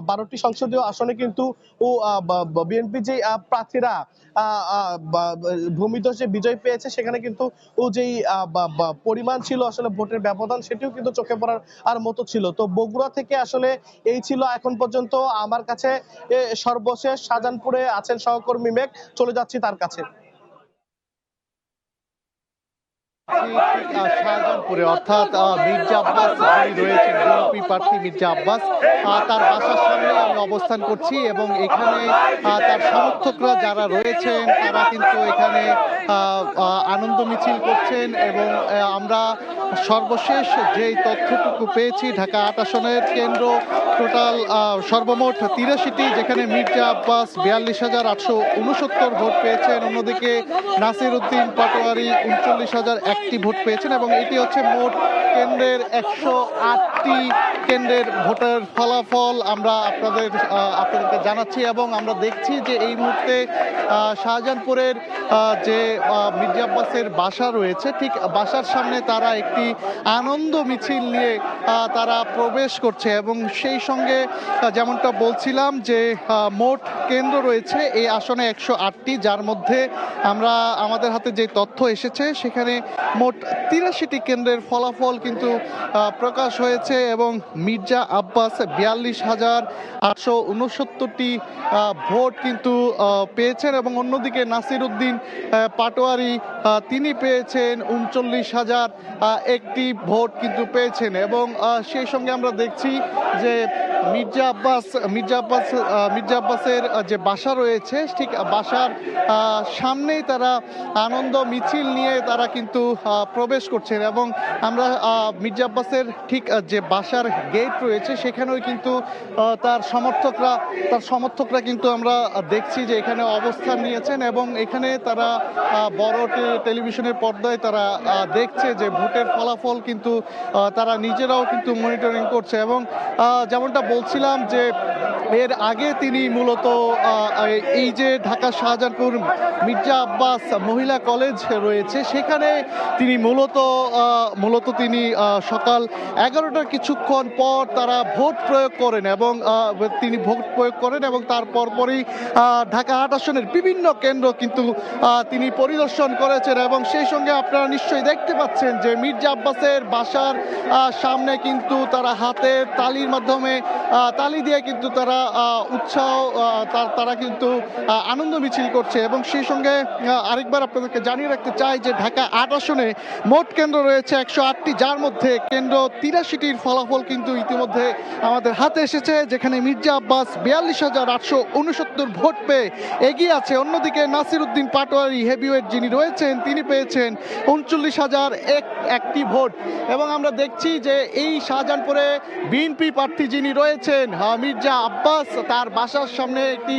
12টি সংসদীয় আসনে কিন্তু বিএনপি যে প্রার্থীরা ভূমিধস যে বিজয় পেয়েছে সেখানে কিন্তু যেই পরিমাণ ছিল আসলে ভোটের ব্যবধান, সেটিও কিন্তু চোখে পড়ার মতো ছিল। তো বগুড়া থেকে আসলে এই ছিল এখন পর্যন্ত আমার কাছে সর্বশেষ। শাহজাহানপুরে আছেন সহকর্মী মেঘ, চলে যাচ্ছি তার কাছে। শাহজাহানপুরে অর্থাৎ মির্জা আব্বাস যিনি রয়েছেন বিএনপি প্রার্থী মির্জা আব্বাস, তার বাসার সামনে আমি অবস্থান করছি এবং এখানে তার সমর্থকরা যারা রয়েছেন তারা কিন্তু এখানে আনন্দ মিছিল করছেন এবং আমরা সর্বশেষ যেই তথ্যটুকু পেয়েছি ঢাকা ৮ আসনের কেন্দ্র টোটাল সর্বমোট ৮৩টি, যেখানে মির্জা আব্বাস ৪২,৮৬৯ ভোট পেয়েছেন, অন্যদিকে নাসির উদ্দিন পাটোয়ারি ৩৯,০০১টি ভোট পেয়েছেন এবং এটি হচ্ছে মোট কেন্দ্রের ১০৮টি কেন্দ্রের ভোটের ফলাফল আমরা আপনাদেরকে জানাচ্ছি এবং আমরা দেখছি যে এই মুহূর্তে শাহজাহানপুরের যে মির্জা আব্বাসের বাসা রয়েছে ঠিক বাসার সামনে তারা একটি আনন্দ মিছিল নিয়ে তারা প্রবেশ করছে এবং সেই সঙ্গে যেমনটা বলছিলাম যে মোট কেন্দ্র রয়েছে এই আসনে ১০৮টি, যার মধ্যে আমরা আমাদের হাতে যে তথ্য এসেছে সেখানে মোট ৮৩টি কেন্দ্রের ফলাফল কিন্তু প্রকাশ হয়েছে এবং মির্জা আব্বাস ৪২,৮৬৯টি ভোট কিন্তু পেয়েছেন এবং অন্যদিকে নাসির উদ্দিন পাটোয়ারি তিনি পেয়েছেন ৩৯,০০১টি ভোট কিন্তু পেয়েছেন এবং সেই সঙ্গে আমরা দেখছি যে মির্জা আব্বাসের যে বাসা রয়েছে ঠিক বাসার সামনেই তারা আনন্দ মিছিল নিয়ে তারা কিন্তু প্রবেশ করছেন এবং আমরা মির্জা আব্বাসের ঠিক যে বাসার গেট রয়েছে সেখানেও কিন্তু তার সমর্থকরা কিন্তু আমরা দেখছি যে এখানে অবস্থান নিয়েছেন এবং এখানে তারা বড় টেলিভিশনের পর্দায় তারা দেখছে যে ভোটের ফলাফল কিন্তু তারা নিজেরাও কিন্তু মনিটরিং করছে এবং যেমনটা বলছিলাম যে এর আগে তিনি মূলত এই যে ঢাকা শাহজাহানপুর মির্জা আব্বাস মহিলা কলেজ রয়েছে সেখানে তিনি মূলত তিনি সকাল 11টার কিছুক্ষণ পর তারা ভোট প্রয়োগ করেন এবং তার পরপরই ঢাকা ৮ আসনের বিভিন্ন কেন্দ্র কিন্তু তিনি পরিদর্শন করেছেন এবং সেই সঙ্গে আপনারা নিশ্চয়ই দেখতে পাচ্ছেন যে মির্জা আব্বাসের বাসার সামনে কিন্তু তারা হাতে তালির মাধ্যমে তালি দিয়ে কিন্তু তারা তারা কিন্তু আনন্দ মিছিল করছে এবং সেই সঙ্গে আরেকবার আপনাদেরকে জানিয়ে রাখতে চাই যে ঢাকা ৮ আসনে মোট কেন্দ্র রয়েছে ১০৮টি, যার মধ্যে কেন্দ্র ৮৩টির ফলাফল কিন্তু ইতিমধ্যে আমাদের হাতে এসেছে, যেখানে মির্জা আব্বাস ৪২,৮৬৯ ভোট পেয়ে এগিয়ে আছে। অন্যদিকে নাসির উদ্দিন পাটোয়ারি হেভিওয়েট যিনি রয়েছেন তিনি পেয়েছেন ৩৯,০০১টি ভোট এবং আমরা দেখছি যে এই শাহজাহানপুরে বিএনপি প্রার্থী যিনি রয়েছেন মির্জা আব্বাস তার বাসার সামনে একটি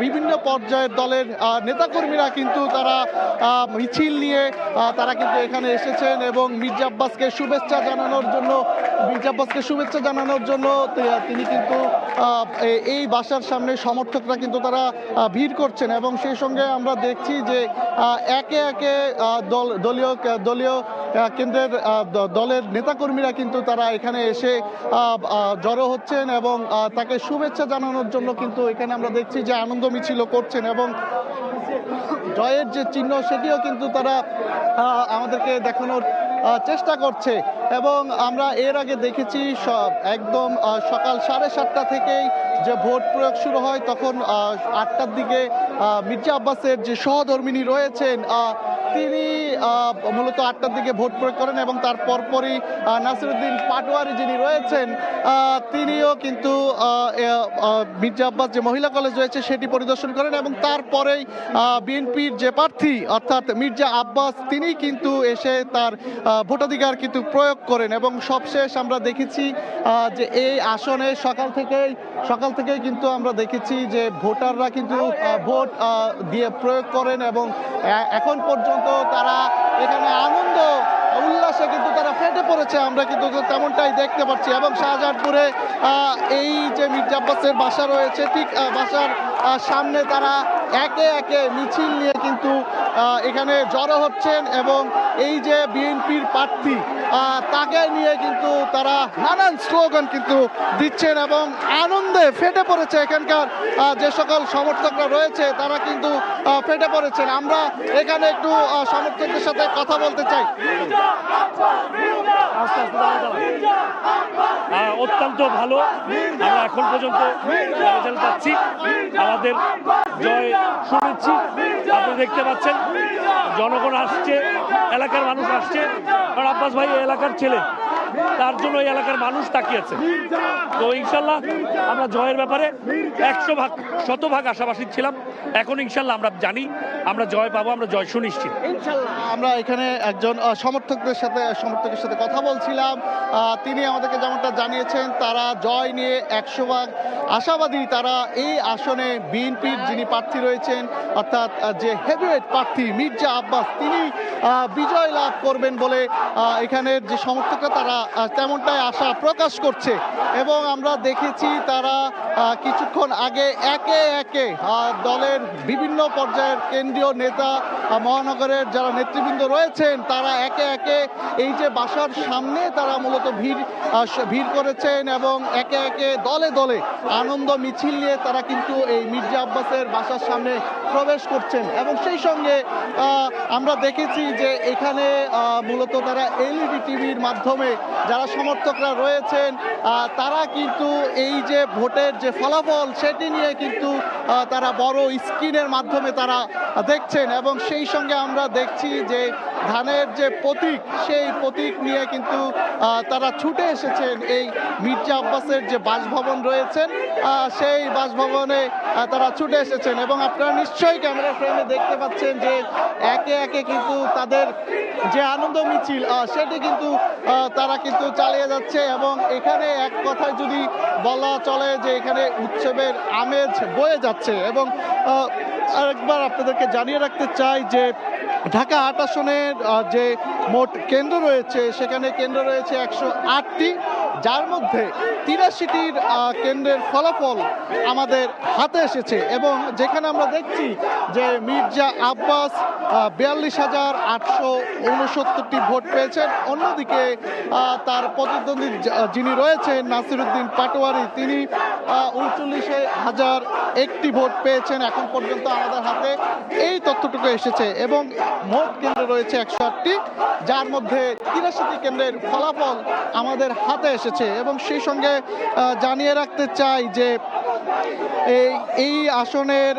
বিভিন্ন পর্যায়ের দলের নেতাকর্মীরা কিন্তু তারা মিছিল নিয়ে তারা কিন্তু এখানে এসেছেন এবং মির্জা আব্বাসকে শুভেচ্ছা জানানোর জন্য তিনি কিন্তু এই বাসার সামনে সমর্থকরা কিন্তু তারা ভিড় করছেন এবং সেই সঙ্গে আমরা দেখছি যে একে একে দলীয় কেন্দ্রের দলের নেতাকর্মীরা কিন্তু তারা এখানে এসে জড়ো হচ্ছেন এবং তাকে তাকে শুভেচ্ছা জানানোর জন্য কিন্তু এখানে আমরা দেখছি যে আনন্দ মিছিলও করছেন এবং জয়ের যে চিহ্ন সেটিও কিন্তু তারা আমাদেরকে দেখানোর চেষ্টা করছে। এবং আমরা এর আগে দেখেছি একদম সকাল 7:30টা থেকেই যে ভোট প্রয়োগ শুরু হয়, তখন 8টার দিকে মির্জা আব্বাসের যে সহধর্মিণী রয়েছেন তিনি মূলত 8টার দিকে ভোট প্রয়োগ করেন এবং তার পরপরই নাসিরউদ্দিন পাটোয়ারি যিনি রয়েছেন তিনিও কিন্তু মির্জা আব্বাস যে মহিলা কলেজ রয়েছে সেটি পরিদর্শন করেন এবং তারপরেই বিএনপির যে প্রার্থী অর্থাৎ মির্জা আব্বাস তিনি কিন্তু এসে তার ভোটাধিকার কিন্তু প্রয়োগ করেন। এবং সবশেষ আমরা দেখেছি যে এই আসনে সকাল থেকেই কিন্তু আমরা দেখেছি যে ভোটাররা কিন্তু ভোট দিয়ে প্রয়োগ করেন এবং এখন পর্যন্ত তারা এখানে আনন্দ উল্লাসে কিন্তু তারা ফেটে পড়েছে, আমরা কিন্তু তেমনটাই দেখতে পাচ্ছি। এবং শাহজাহানপুরে এই যে মির্জা আব্বাসের বাসা রয়েছে ঠিক বাসার সামনে তারা একে একে মিছিল নিয়ে কিন্তু এখানে জড়ো হচ্ছেন এবং এই যে বিএনপির প্রার্থী তাকে নিয়ে কিন্তু তারা নানান স্লোগান কিন্তু দিচ্ছেন এবং আনন্দে ফেটে পড়েছে এখানকার যে সকল সমর্থকরা রয়েছে তারা কিন্তু ফেটে পড়েছেন। আমরা এখানে একটু সমর্থকদের সাথে কথা বলতে চাই। অত্যন্ত ভালো, আমরা এখন পর্যন্ত রেজাল্ট পাচ্ছি, আমাদের জয় শুনেছি। আপনি দেখতে পাচ্ছেন জনগণ আসছে, এলাকার মানুষ আসছে, কারণ আব্বাস ভাই এই এলাকার ছেলে, তার জন্য এই এলাকার মানুষ তাকিয়েছে। তো ইনশাল্লাহ আমরা জয়ের ব্যাপারে 100% আশাবাসী ছিলাম। এখন ইনশাল্লাহ আমরা জানি আমরা জয় পাবো, আমরা জয় সুনিশ্চিত ইনশাল্লাহ। আমরা এখানে একজন সমর্থকের সাথে কথা বলছিলাম, তিনি আমাদেরকে যেমনটা জানিয়েছেন তারা জয় নিয়ে 100% আশাবাদী। তারা এই আসনে বিএনপির যিনি প্রার্থী রয়েছেন অর্থাৎ যে হেভিওয়েট প্রার্থী মির্জা আব্বাস তিনি বিজয় লাভ করবেন বলে এখানের যে সমর্থকরা তারা তেমনটাই আশা প্রকাশ করছে। এবং আমরা দেখেছি তারা কিছুক্ষণ আগে একে একে দলের বিভিন্ন পর্যায়ের কেন্দ্রীয় নেতা মহানগরের যারা নেতৃবৃন্দ রয়েছেন তারা একে একে এই যে বাসার সামনে তারা মূলত ভিড় করেছেন এবং একে একে দলে দলে আনন্দ মিছিল নিয়ে তারা কিন্তু এই মির্জা আব্বাসের বাসার সামনে প্রবেশ করছেন। এবং সেই সঙ্গে আমরা দেখেছি যে এখানে মূলত তারা এলইডি টিভির মাধ্যমে যারা সমর্থকরা রয়েছেন তারা কিন্তু এই যে ভোটের যে ফলাফল সেটি নিয়ে কিন্তু তারা বড় স্ক্রিনের মাধ্যমে তারা দেখছেন। এবং সেই সঙ্গে আমরা দেখছি যে ধানের যে প্রতীক সেই প্রতীক নিয়ে কিন্তু তারা ছুটে এসেছেন এই মির্জা আব্বাসের যে বাসভবন রয়েছেন সেই বাসভবনে তারা ছুটে এসেছেন। এবং আপনারা নিশ্চয়ই ক্যামেরা ফ্রেমে দেখতে পাচ্ছেন যে একে একে কিন্তু তাদের যে আনন্দ মিছিল সেটি কিন্তু তারা কিন্তু চালিয়ে যাচ্ছে। এবং এখানে এক কথায় যদি বলা চলে যে এখানে উৎসবের আমেজ বয়ে যাচ্ছে। এবং আরেকবার আপনাদেরকে জানিয়ে রাখতে চাই যে ঢাকা ৮ আসনের যে মোট কেন্দ্র রয়েছে সেখানে কেন্দ্র রয়েছে 108টি, যার মধ্যে 83টির কেন্দ্রের ফলাফল আমাদের হাতে এসেছে। এবং যেখানে আমরা দেখছি যে মির্জা আব্বাস 42,869টি ভোট পেয়েছেন, অন্যদিকে তার প্রতিদ্বন্দ্বী যিনি রয়েছেন নাসিরউদ্দিন পাটোয়ারি তিনি 39,001টি ভোট পেয়েছেন। এখন পর্যন্ত আমাদের হাতে এই তথ্যটুকু এসেছে। এবং মোট কেন্দ্র রয়েছে 108টি, যার মধ্যে 83টি কেন্দ্রের ফলাফল আমাদের হাতে এসেছে। এবং সেই সঙ্গে জানিয়ে রাখতে চাই যে এই আসনের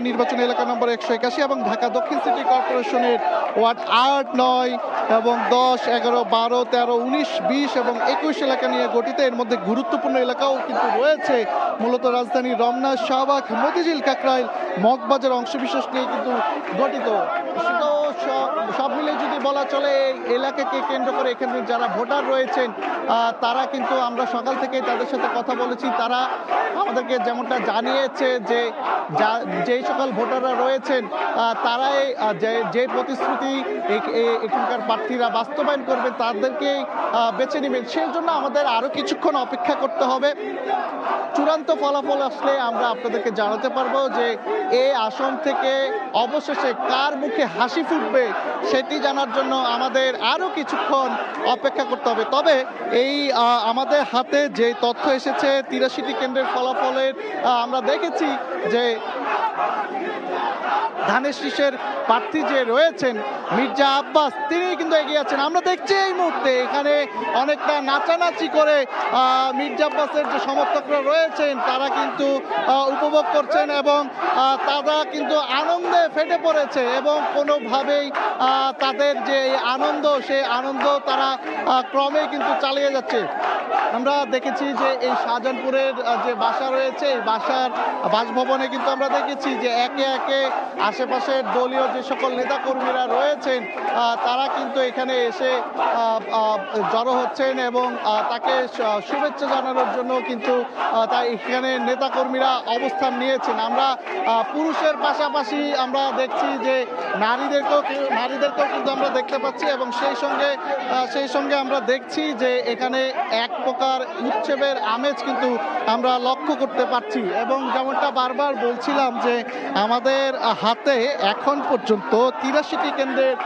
নির্বাচনী এলাকা নম্বর 181 এবং ঢাকা দক্ষিণ সিটি কর্পোরেশনের ওয়ার্ড 8, 9 এবং 10, 11, 12, 13, 19, 20 এবং 21 এলাকা নিয়ে গঠিত। এর মধ্যে গুরুত্বপূর্ণ এলাকাও কিন্তু রয়েছে, মূলত রাজধানী রমনা, শাহবাগ, মতিঝিল, কাকরাইল, মগবাজার অংশবিশেষ নিয়ে কিন্তু গঠিত। সব মিলে যদি বলা চলে এই এলাকাকে কেন্দ্র করে এখানে যারা ভোটার রয়েছেন তারা কিন্তু আমরা সকাল থেকেই তাদের সাথে কথা বলেছি, তারা আমাদেরকে যেমনটা জানিয়েছে যে যেই সকল ভোটাররা রয়েছেন তারাই যে প্রতিশ্রুতি এখানকার প্রার্থীরা বাস্তবায়ন করবে তাদেরকেই বেছে নেবেন। সেই জন্য আমাদের আরও কিছুক্ষণ অপেক্ষা করতে হবে। চূড়ান্ত ফলাফল আসলে আমরা আপনাদেরকে জানাতে পারবো যে এই আসন থেকে অবশেষে কার মুখে হাসি ফুটবে সেটি জানার দেখার জন্য আমাদের আরও কিছুক্ষণ অপেক্ষা করতে হবে। তবে এই আমাদের হাতে যে তথ্য এসেছে 83টি কেন্দ্রের ফলাফলের, আমরা দেখেছি যে ধানের শীষের প্রার্থী যে রয়েছেন মির্জা আব্বাস, তিনি কিন্তু এগিয়ে আছেন। আমরা দেখছি এই মুহূর্তে এখানে অনেকটা নাচানাচি করে মির্জা আব্বাসের যে সমর্থকরা রয়েছেন তারা কিন্তু উপভোগ করছেন এবং তারা কিন্তু আনন্দে ফেটে পড়েছে এবং কোনোভাবেই তাদের যে এই আনন্দ, সেই আনন্দ তারা ক্রমেই কিন্তু চালিয়ে যাচ্ছে। আমরা দেখেছি যে এই শাহজাহানপুরের যে বাসা রয়েছে, এই বাসভবনে কিন্তু আমরা দেখেছি যে একে একে আশেপাশের দলীয় যে সকল নেতাকর্মীরা রয়েছেন তারা কিন্তু এখানে এসে জড়ো হচ্ছেন এবং তাকে শুভেচ্ছা জানানোর জন্য কিন্তু তাই এখানে নেতাকর্মীরা অবস্থান নিয়েছেন। আমরা পুরুষের পাশাপাশি আমরা দেখছি যে নারীদেরকেও কিন্তু আমরা দেখতে পাচ্ছি এবং সেই সঙ্গে আমরা দেখছি যে এখানে এক প্রকার উৎসবের আমেজ কিন্তু আমরা লক্ষ্য করতে পারছি। এবং যেমনটা বারবার বলছিলাম যে আমাদের হাতে এখন পর্যন্ত 83টি কেন্দ্রের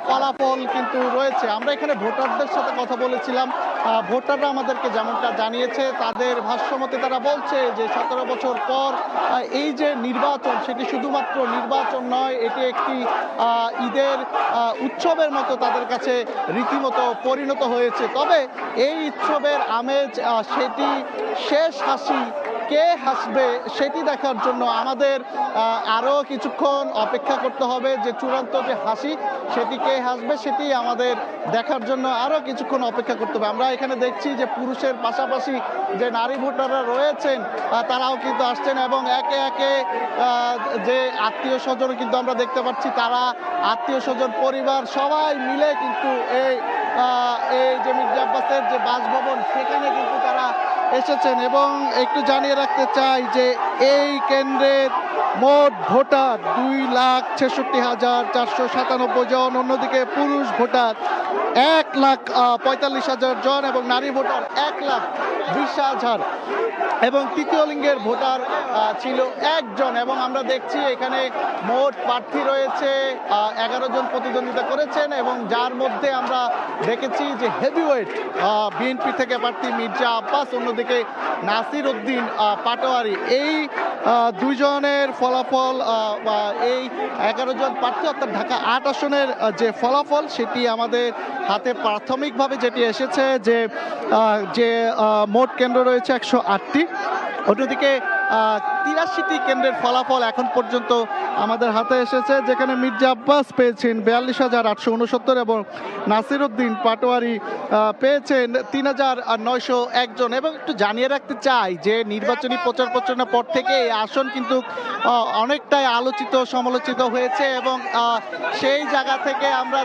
ফলাফল কিন্তু রয়েছে। আমরা এখানে ভোটারদের সাথে কথা বলেছিলাম, ভোটাররা আমাদেরকে যেমনটা জানিয়েছে, তাদের ভাষ্যমতে তারা বলছে যে 17 বছর পর এই যে নির্বাচন, সেটি শুধুমাত্র নির্বাচন নয়, এটি একটি ঈদের উৎসবের মতো তাদের কাছে রীতিমতো পরিণত হয়েছে। তবে এই উৎসবের আমেজ, সেটি শেষ হাসি কে হাসবে সেটি দেখার জন্য আমাদের আরও কিছুক্ষণ অপেক্ষা করতে হবে। যে চূড়ান্ত যে হাসি, সেটি কে হাসবে সেটি আমাদের দেখার জন্য আরও কিছুক্ষণ অপেক্ষা করতে হবে। আমরা এখানে দেখছি যে পুরুষের পাশাপাশি যে নারী ভোটাররা রয়েছেন তারাও কিন্তু আসছেন এবং একে একে যে আত্মীয় স্বজন কিন্তু আমরা দেখতে পাচ্ছি, তারা আত্মীয় স্বজন পরিবার সবাই মিলে কিন্তু এই যে মির্জা আব্বাসের যে বাসভবন, সেখানে কিন্তু তারা এসেছেন। এবং একটু জানিয়ে রাখতে চাই যে এই কেন্দ্রের মোট ভোটার 2,66,497 জন, অন্যদিকে পুরুষ ভোটার 1,45,000 জন এবং নারী ভোটার 1,20,000 এবং তৃতীয় লিঙ্গের ভোটার ছিল 1 জন। এবং আমরা দেখছি এখানে মোট প্রার্থী রয়েছে 11 জন প্রতিদ্বন্দ্বিতা করেছেন এবং যার মধ্যে আমরা দেখেছি যে হেভিওয়েট বিএনপি থেকে প্রার্থী মির্জা আব্বাস, অন্যদিকে নাসির উদ্দিন পাটোয়ারি। এই দুইজনের ফলাফল, এই 11 জন প্রার্থী অর্থাৎ ঢাকা 8 আসনের যে ফলাফল, সেটি আমাদের হাতে প্রাথমিকভাবে যেটি এসেছে যে মোট কেন্দ্র রয়েছে 108টি, অন্যদিকে 83টি কেন্দ্রের ফলাফল এখন পর্যন্ত আমাদের হাতে এসেছে, যেখানে মির্জা আব্বাস পেয়েছেন 42,869 এবং নাসির উদ্দিন পাটোয়ারি পেয়েছেন 3,901 জন। এবং একটু জানিয়ে রাখতে চাই যে নির্বাচনী প্রচার প্রচারণার পর থেকে এই আসন কিন্তু অনেকটাই আলোচিত সমালোচিত হয়েছে এবং সেই জায়গা থেকে আমরা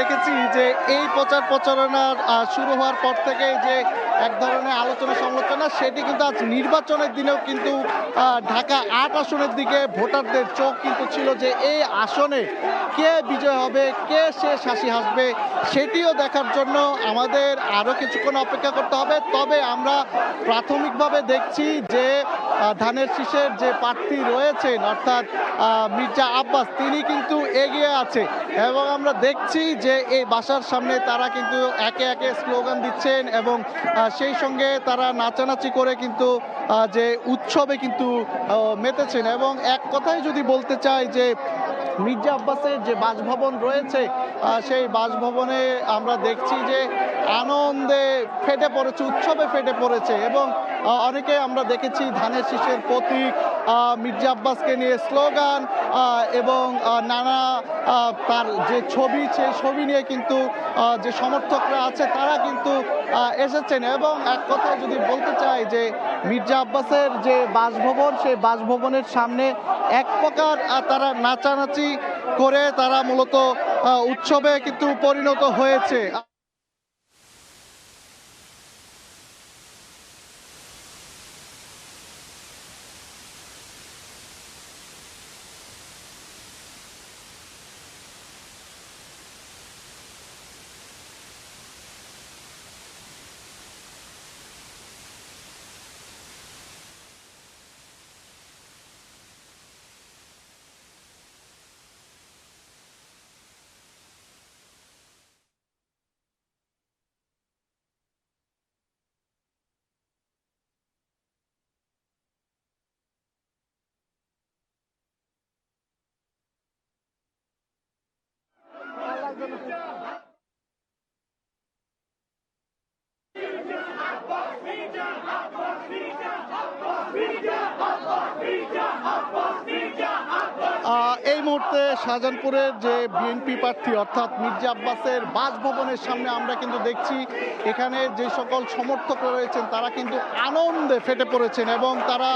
দেখেছি যে এই প্রচার প্রচারণার শুরু হওয়ার পর থেকে যে এক ধরনের আলোচনা সমালোচনা, সেটি কিন্তু আজ নির্বাচনের দিনেও কিন্তু ঢাকা 8 আসনের দিকে ভোটারদের চোখ কিন্তু ছিল যে এই আসনে কে বিজয় হবে, কে শেষ হাসি হাসবে, সেটিও দেখার জন্য আমাদের আরও কিছুক্ষণ অপেক্ষা করতে হবে। তবে আমরা প্রাথমিকভাবে দেখছি যে ধানের শীষের যে প্রার্থী রয়েছেন অর্থাৎ মির্জা আব্বাস, তিনি কিন্তু এগিয়ে আছে এবং আমরা দেখছি যে এই বাসার সামনে তারা কিন্তু একে একে স্লোগান দিচ্ছেন এবং সেই সঙ্গে তারা নাচানাচি করে কিন্তু যে উৎসবে কিন্তু মেতেছেন। এবং এক কথায় যদি বলতে চাই যে মির্জা আব্বাসের যে বাসভবন রয়েছে, সেই বাসভবনে আমরা দেখছি যে আনন্দে ফেটে পড়েছে, উৎসবে ফেটে পড়েছে এবং অনেকে আমরা দেখেছি ধানের শীষের প্রতীক, মির্জা আব্বাসকে নিয়ে স্লোগান এবং নানা তার যে ছবি, সেই ছবি নিয়ে কিন্তু যে সমর্থকরা আছে তারা কিন্তু এসেছেন। এবং এক কথায় যদি বলতে চাই যে মির্জা আব্বাসের যে বাসভবন, সেই বাসভবনের সামনে এক প্রকার তারা নাচানাচি করে তারা মূলত উৎসবে কিন্তু পরিণত হয়েছে। শাহজাহানপুরের যে বিএনপি প্রার্থী অর্থাৎ মির্জা আব্বাসের বাসভবনের সামনে আমরা কিন্তু দেখছি এখানে যে সকল সমর্থকরা রয়েছেন তারা কিন্তু আনন্দে ফেটে পড়েছেন এবং তারা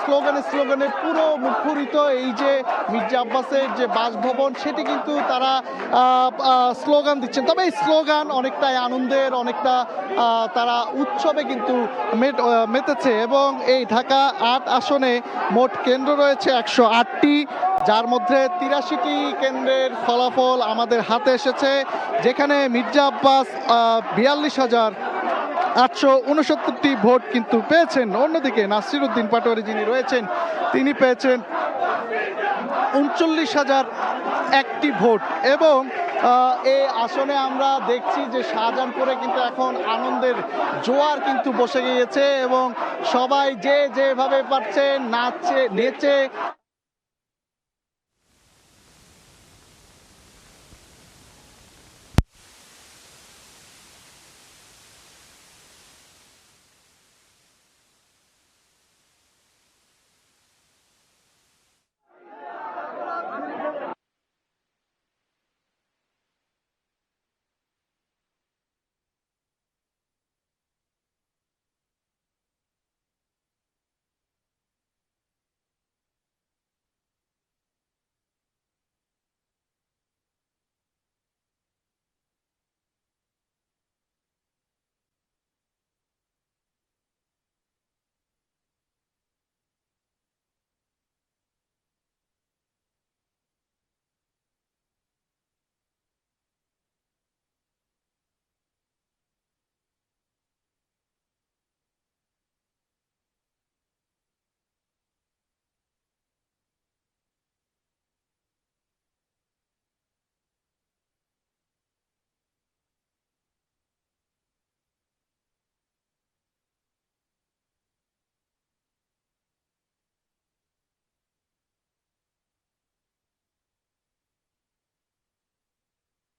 স্লোগানে পুরো মুখরিত। এই যে মির্জা আব্বাসের যে বাসভবন সেটি কিন্তু তারা স্লোগান দিচ্ছেন, তবে এই স্লোগান অনেকটাই আনন্দের, অনেকটা তারা উৎসবে কিন্তু মেতেছে। এবং এই ঢাকা ৮ আসনে মোট কেন্দ্র রয়েছে ১০৮টি, যার মধ্যে ৮৩টি কেন্দ্রের ফলাফল আমাদের হাতে এসেছে, যেখানে মির্জা আব্বাস ৪২,৮৬৯টি ভোট কিন্তু পেয়েছেন। অন্যদিকে নাসির উদ্দিন পাটোয়ারি যিনি রয়েছেন তিনি পেয়েছেন ৩৯,০০১টি ভোট। এবং এই আসনে আমরা দেখছি যে শাহজাহানপুরে কিন্তু এখন আনন্দের জোয়ার কিন্তু বসে গিয়েছে এবং সবাই যে যেভাবে পারছে নাচছে নেচে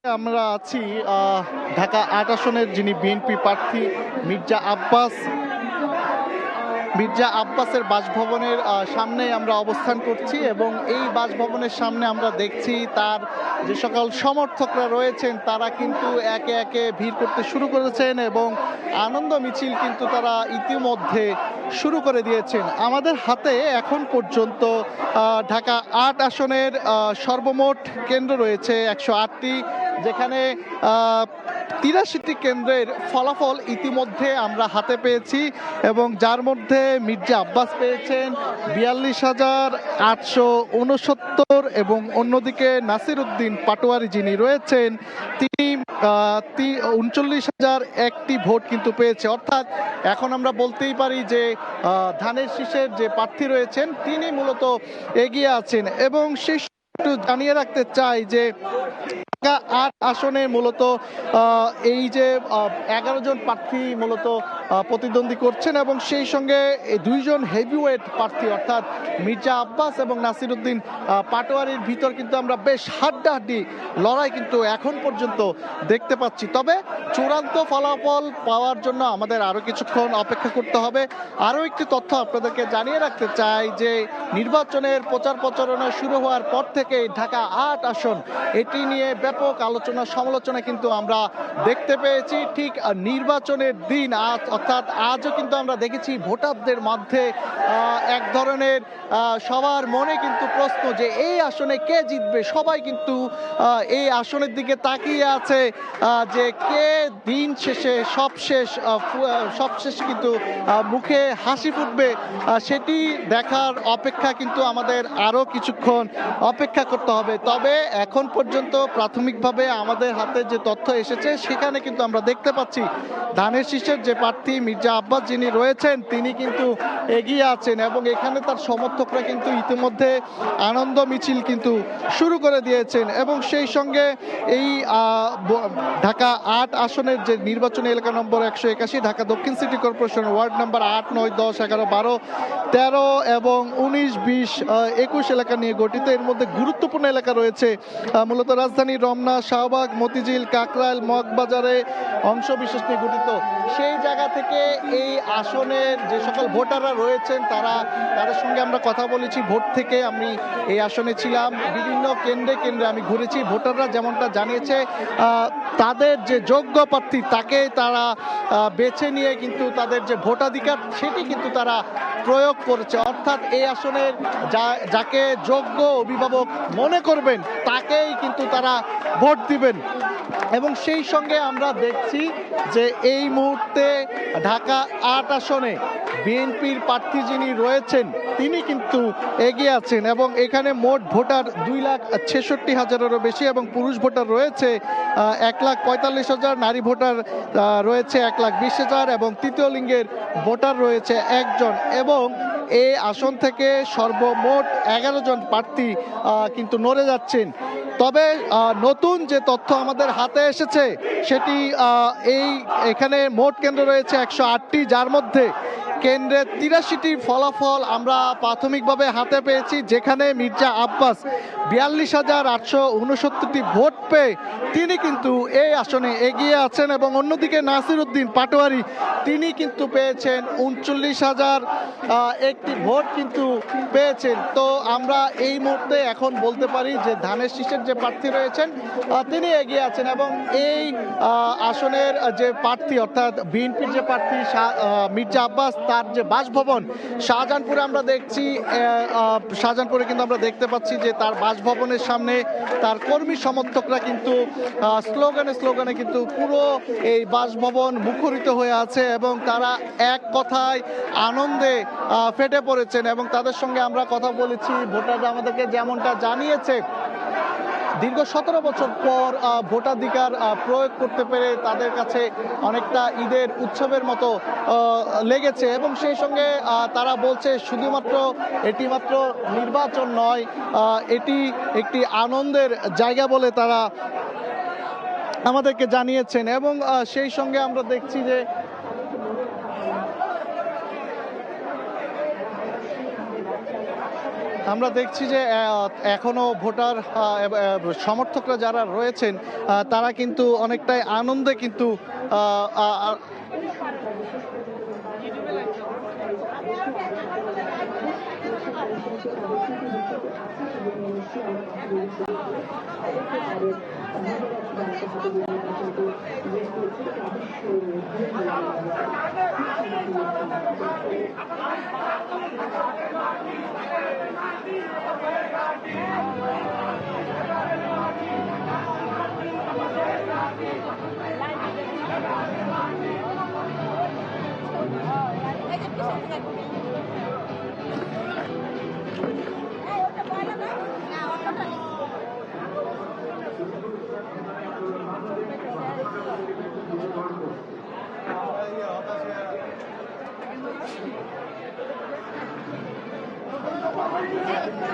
আমরা আছি ঢাকা ৮ আসনের যিনি বিএনপি প্রার্থী মির্জা আব্বাসের বাসভবনের সামনে আমরা অবস্থান করছি এবং এই বাসভবনের সামনে আমরা দেখছি তার যে সকল সমর্থকরা রয়েছেন তারা কিন্তু একে একে ভিড় করতে শুরু করেছেন এবং আনন্দ মিছিল কিন্তু তারা ইতিমধ্যে শুরু করে দিয়েছেন। আমাদের হাতে এখন পর্যন্ত ঢাকা ৮ আসনের সর্বমোট কেন্দ্র রয়েছে ১০৮টি, যেখানে ৮৩টি কেন্দ্রের ফলাফল ইতিমধ্যে আমরা হাতে পেয়েছি এবং যার মধ্যে মির্জা আব্বাস পেয়েছেন ৪২,৮৬৯ এবং অন্যদিকে নাসির উদ্দিন পাটোয়ারি যিনি রয়েছেন তিনি ৩৯,০০১টি ভোট কিন্তু পেয়েছে। অর্থাৎ এখন আমরা বলতেই পারি যে ধানের শীষের যে প্রার্থী রয়েছেন তিনি মূলত এগিয়ে আছেন। এবং সেই একটু জানিয়ে রাখতে চাই যে ৮ আসনে মূলত এই যে ১১ জন প্রার্থী মূলত প্রতিদ্বন্দ্বী করছেন এবং সেই সঙ্গে ২ জন হেভিওয়েট প্রার্থী অর্থাৎ মির্জা আব্বাস এবং নাসির উদ্দিন পাটোয়ারির ভিতর কিন্তু আমরা বেশ হাড্ডাহাড্ডি লড়াই কিন্তু এখন পর্যন্ত দেখতে পাচ্ছি। তবে চূড়ান্ত ফলাফল পাওয়ার জন্য আমাদের আরও কিছুক্ষণ অপেক্ষা করতে হবে। আরও একটি তথ্য আপনাদেরকে জানিয়ে রাখতে চাই যে নির্বাচনের প্রচার প্রচারণা শুরু হওয়ার পর থেকেই ঢাকা ৮ আসন এটি নিয়ে ব্যাপক আলোচনা সমালোচনা কিন্তু আমরা দেখতে পেয়েছি। ঠিক নির্বাচনের দিন আজ অর্থাৎ আজও কিন্তু আমরা দেখেছি ভোটারদের মধ্যে এক ধরনের সবার মনে কিন্তু প্রশ্ন যে এই আসনে কে জিতবে। সবাই কিন্তু এই আসনের দিকে তাকিয়ে আছে যে কে দিন শেষে সবশেষ কিন্তু মুখে হাসি ফুটবে সেটি দেখার অপেক্ষা কিন্তু আমাদের আরও কিছুক্ষণ অপেক্ষা করতে হবে। তবে এখন পর্যন্ত প্রাথমিকভাবে আমাদের হাতে যে তথ্য এসেছে সেখানে কিন্তু আমরা দেখতে পাচ্ছি ধানের শীষের যে প্রার্থী মির্জা আব্বাস যিনি রয়েছেন তিনি কিন্তু এগিয়ে আছেন এবং এখানে তার সমর্থকরা কিন্তু ইতিমধ্যে আনন্দ মিছিল কিন্তু শুরু করে দিয়েছেন। এবং সেই সঙ্গে এই ঢাকা ৮ আসনের যে নির্বাচনী এলাকা নম্বর ১৮১ ঢাকা দক্ষিণ সিটি কর্পোরেশন ওয়ার্ড নম্বর ৮, ৯, ১০, ১১, ১২, ১৩ এবং ১৯, ২০, ২১ এলাকা নিয়ে গঠিত। এর মধ্যে গুরুত্বপূর্ণ এলাকা রয়েছে, মূলত রাজধানীর রমনা, শাহবাগ, মতিঝিল, কাকরাইল, মগবাজারে অংশ বিশেষ নিয়ে গঠিত। সেই জায়গা থেকে এই আসনের যে সকল ভোটাররা রয়েছেন তাদের সঙ্গে আমরা কথা বলেছি। ভোট থেকে আমি এই আসনে ছিলাম, বিভিন্ন কেন্দ্রে কেন্দ্রে আমি ঘুরেছি। ভোটাররা যেমনটা জানিয়েছে, তাদের যে যোগ্য প্রার্থী তাকে তারা বেছে নিয়ে কিন্তু তাদের যে ভোটাধিকার সেটি কিন্তু তারা প্রয়োগ করেছে। অর্থাৎ এই আসনের যাকে যোগ্য অভিভাবক মনে করবেন তাকেই কিন্তু তারা ভোট দিবেন। এবং সেই সঙ্গে আমরা দেখছি যে এই মুহূর্তে ঢাকা ৮ আসনে বিএনপির প্রার্থী যিনি রয়েছেন তিনি কিন্তু এগিয়ে আছেন এবং এখানে মোট ভোটার 2,66,000-এরও বেশি এবং পুরুষ ভোটার রয়েছে 1,45,000, নারী ভোটার রয়েছে 1,20,000 এবং তৃতীয় লিঙ্গের ভোটার রয়েছে 1 জন। এবং এই আসন থেকে সর্বমোট 11 জন প্রার্থী কিন্তু নড়ে যাচ্ছেন। তবে নতুন যে তথ্য আমাদের হাতে এসেছে সেটি এখানে মোট কেন্দ্র রয়েছে 108টি, যার মধ্যে কেন্দ্রে 83টি ফলাফল আমরা প্রাথমিকভাবে হাতে পেয়েছি, যেখানে মির্জা আব্বাস 42,869টি ভোট পেয়ে তিনি কিন্তু এই আসনে এগিয়ে আছেন এবং অন্যদিকে নাসির উদ্দিন পাটোয়ারি তিনি কিন্তু পেয়েছেন 39,000 একটি ভোট কিন্তু পেয়েছেন। তো আমরা এই মুহূর্তে এখন বলতে পারি যে ধানের শীষের যে প্রার্থী রয়েছেন তিনি এগিয়ে আছেন এবং এই আসনের যে প্রার্থী অর্থাৎ বিএনপির যে প্রার্থী মির্জা আব্বাস, তার যে বাসভবন শাহজাহানপুরে আমরা দেখছি, শাহজাহানপুরে কিন্তু আমরা দেখতে পাচ্ছি যে তার বাসভবনের সামনে তার কর্মী সমর্থকরা কিন্তু স্লোগানে কিন্তু পুরো এই বাসভবন মুখরিত হয়ে আছে এবং তারা এক কথায় আনন্দে ফেটে পড়েছেন। এবং তাদের সঙ্গে আমরা কথা বলেছি, ভোটাররা আমাদেরকে যেমনটা জানিয়েছে দীর্ঘ 17 বছর পর ভোটাধিকার প্রয়োগ করতে পেরে তাদের কাছে অনেকটা ঈদের উৎসবের মতো লেগেছে এবং সেই সঙ্গে তারা বলছে শুধুমাত্র এটি মাত্র নির্বাচন নয়, এটি একটি আনন্দের জায়গা বলে তারা আমাদেরকে জানিয়েছেন। এবং সেই সঙ্গে আমরা দেখছি যে এখনো ভোটার সমর্থকরা যারা রয়েছেন তারা কিন্তু অনেকটাই আনন্দে কিন্তু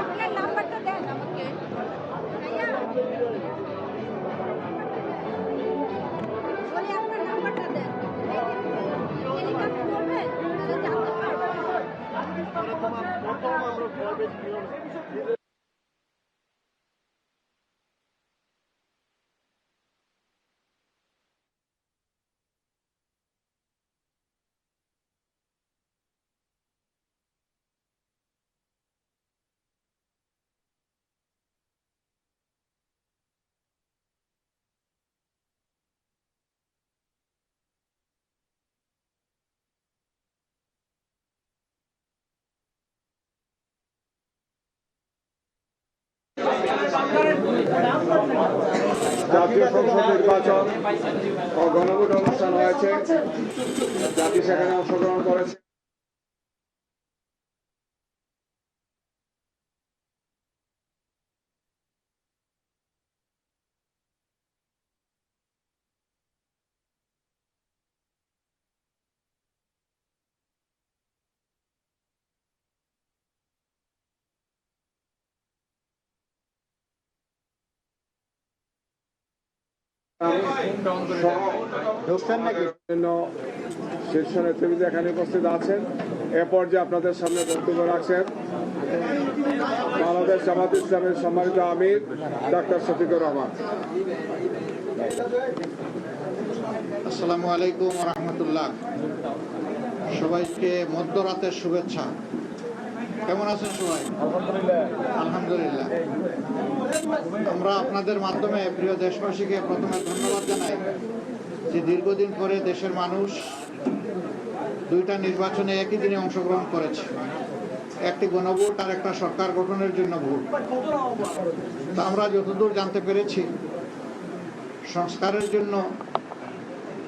আপনার নাম্বারটা দেন আমাকে। বলি আপনার নাম্বারটা দেন, টেলিকাস্ট করবেন তাহলে জানতে পারবেন। জাতীয় সংসদ নির্বাচন ও গণভোট অনুষ্ঠান হয়েছে, জাতি সেখানে অংশগ্রহণ করেছে। শীর্ষ নেতৃবৃন্দ এখানে উপস্থিত আছেন। এ পর্যায়ে আপনাদের সামনে বক্তব্য রাখছেন বাংলাদেশ জামাত ইসলামের সম্মানিত আমির ডাক্তার শফিকুর রহমান। আসসালামু আলাইকুম রহমতুল্লাহ। সবাইকে মধ্যরাতের শুভেচ্ছা। কেমন আছেন সবাই? আলহামদুলিল্লাহ। আমরা আপনাদের মাধ্যমে প্রিয় দেশবাসীকে প্রথমে ধন্যবাদ জানাই যে দীর্ঘদিন পরে দেশের মানুষ দুইটা নির্বাচনে একই দিনে অংশগ্রহণ করেছে, একটি গণভোট আর একটা সরকার গঠনের জন্য ভোট। তা আমরা যতদূর জানতে পেরেছি, সংস্কারের জন্য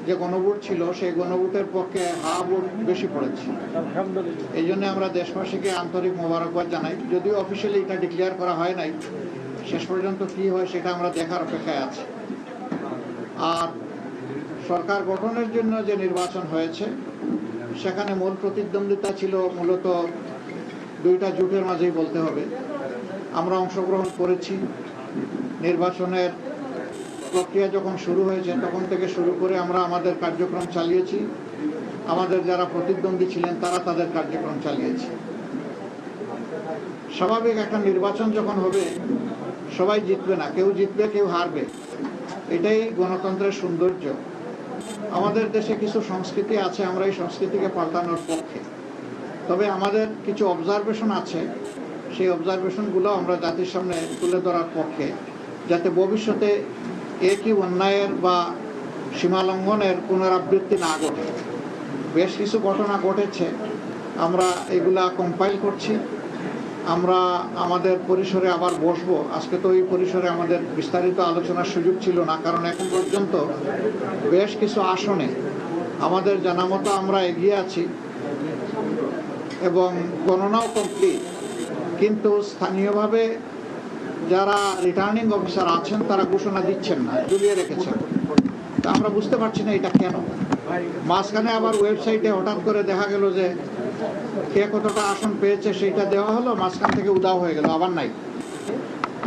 যে গণভোট ছিল সেই গণভোটের পক্ষে হা ভোট বেশি পড়েছে। এই জন্য আমরা দেশবাসীকে আন্তরিক মোবারকবাদ জানাই। যদিও অফিসিয়ালি এটা ডিক্লেয়ার করা হয় নাই, শেষ পর্যন্ত কি হয় সেটা আমরা দেখার অপেক্ষায় আছি। আর সরকার গঠনের জন্য যে নির্বাচন হয়েছে সেখানে মূল প্রতিদ্বন্দ্বিতা ছিল মূলত দুইটা জোটের মাঝেই বলতে হবে। আমরা অংশগ্রহণ করেছি। নির্বাচনের প্রক্রিয়া যখন শুরু হয়েছে তখন থেকে শুরু করে আমরা আমাদের কার্যক্রম চালিয়েছি। আমাদের যারা প্রতিদ্বন্দ্বী ছিলেন তারা তাদের কার্যক্রম চালিয়েছে। স্বাভাবিক একটা নির্বাচন যখন হবে সবাই জিতবে না, কেউ জিতবে কেউ হারবে, এটাই গণতন্ত্রের সৌন্দর্য। আমাদের দেশে কিছু সংস্কৃতি আছে, আমরা এই সংস্কৃতিকে পাল্টানোর পক্ষে। তবে আমাদের কিছু অবজারভেশন আছে, সেই অবজারভেশনগুলো আমরা জাতির সামনে তুলে ধরার পক্ষে, যাতে ভবিষ্যতে একই অন্যায়ের বা সীমালঙ্ঘনের পুনরাবৃত্তি না ঘটে। বেশ কিছু ঘটনা ঘটেছে, আমরা এগুলা কম্পাইল করছি। আমরা আমাদের পরিসরে আবার বসবো। আজকে তো এই পরিসরে আমাদের বিস্তারিত আলোচনার সুযোগ ছিল না, কারণ এখন পর্যন্ত বেশ কিছু আসনে আমাদের জানা মতো আমরা এগিয়ে আছি এবং গণনাও কমপ্লিট। কিন্তু স্থানীয়ভাবে যারা রিটার্নিং অফিসার আছেন তারা ঘোষণা দিচ্ছেন না, ঝুলিয়ে রেখেছেন। তা আমরা বুঝতে পারছি না এটা কেন। মাঝখানে আবার ওয়েবসাইটে হঠাৎ করে দেখা গেল যে কে কতটা আসন পেয়েছে সেইটা দেওয়া হলো, মাঝখান থেকে উদাও হয়ে গেল, আবার নাই।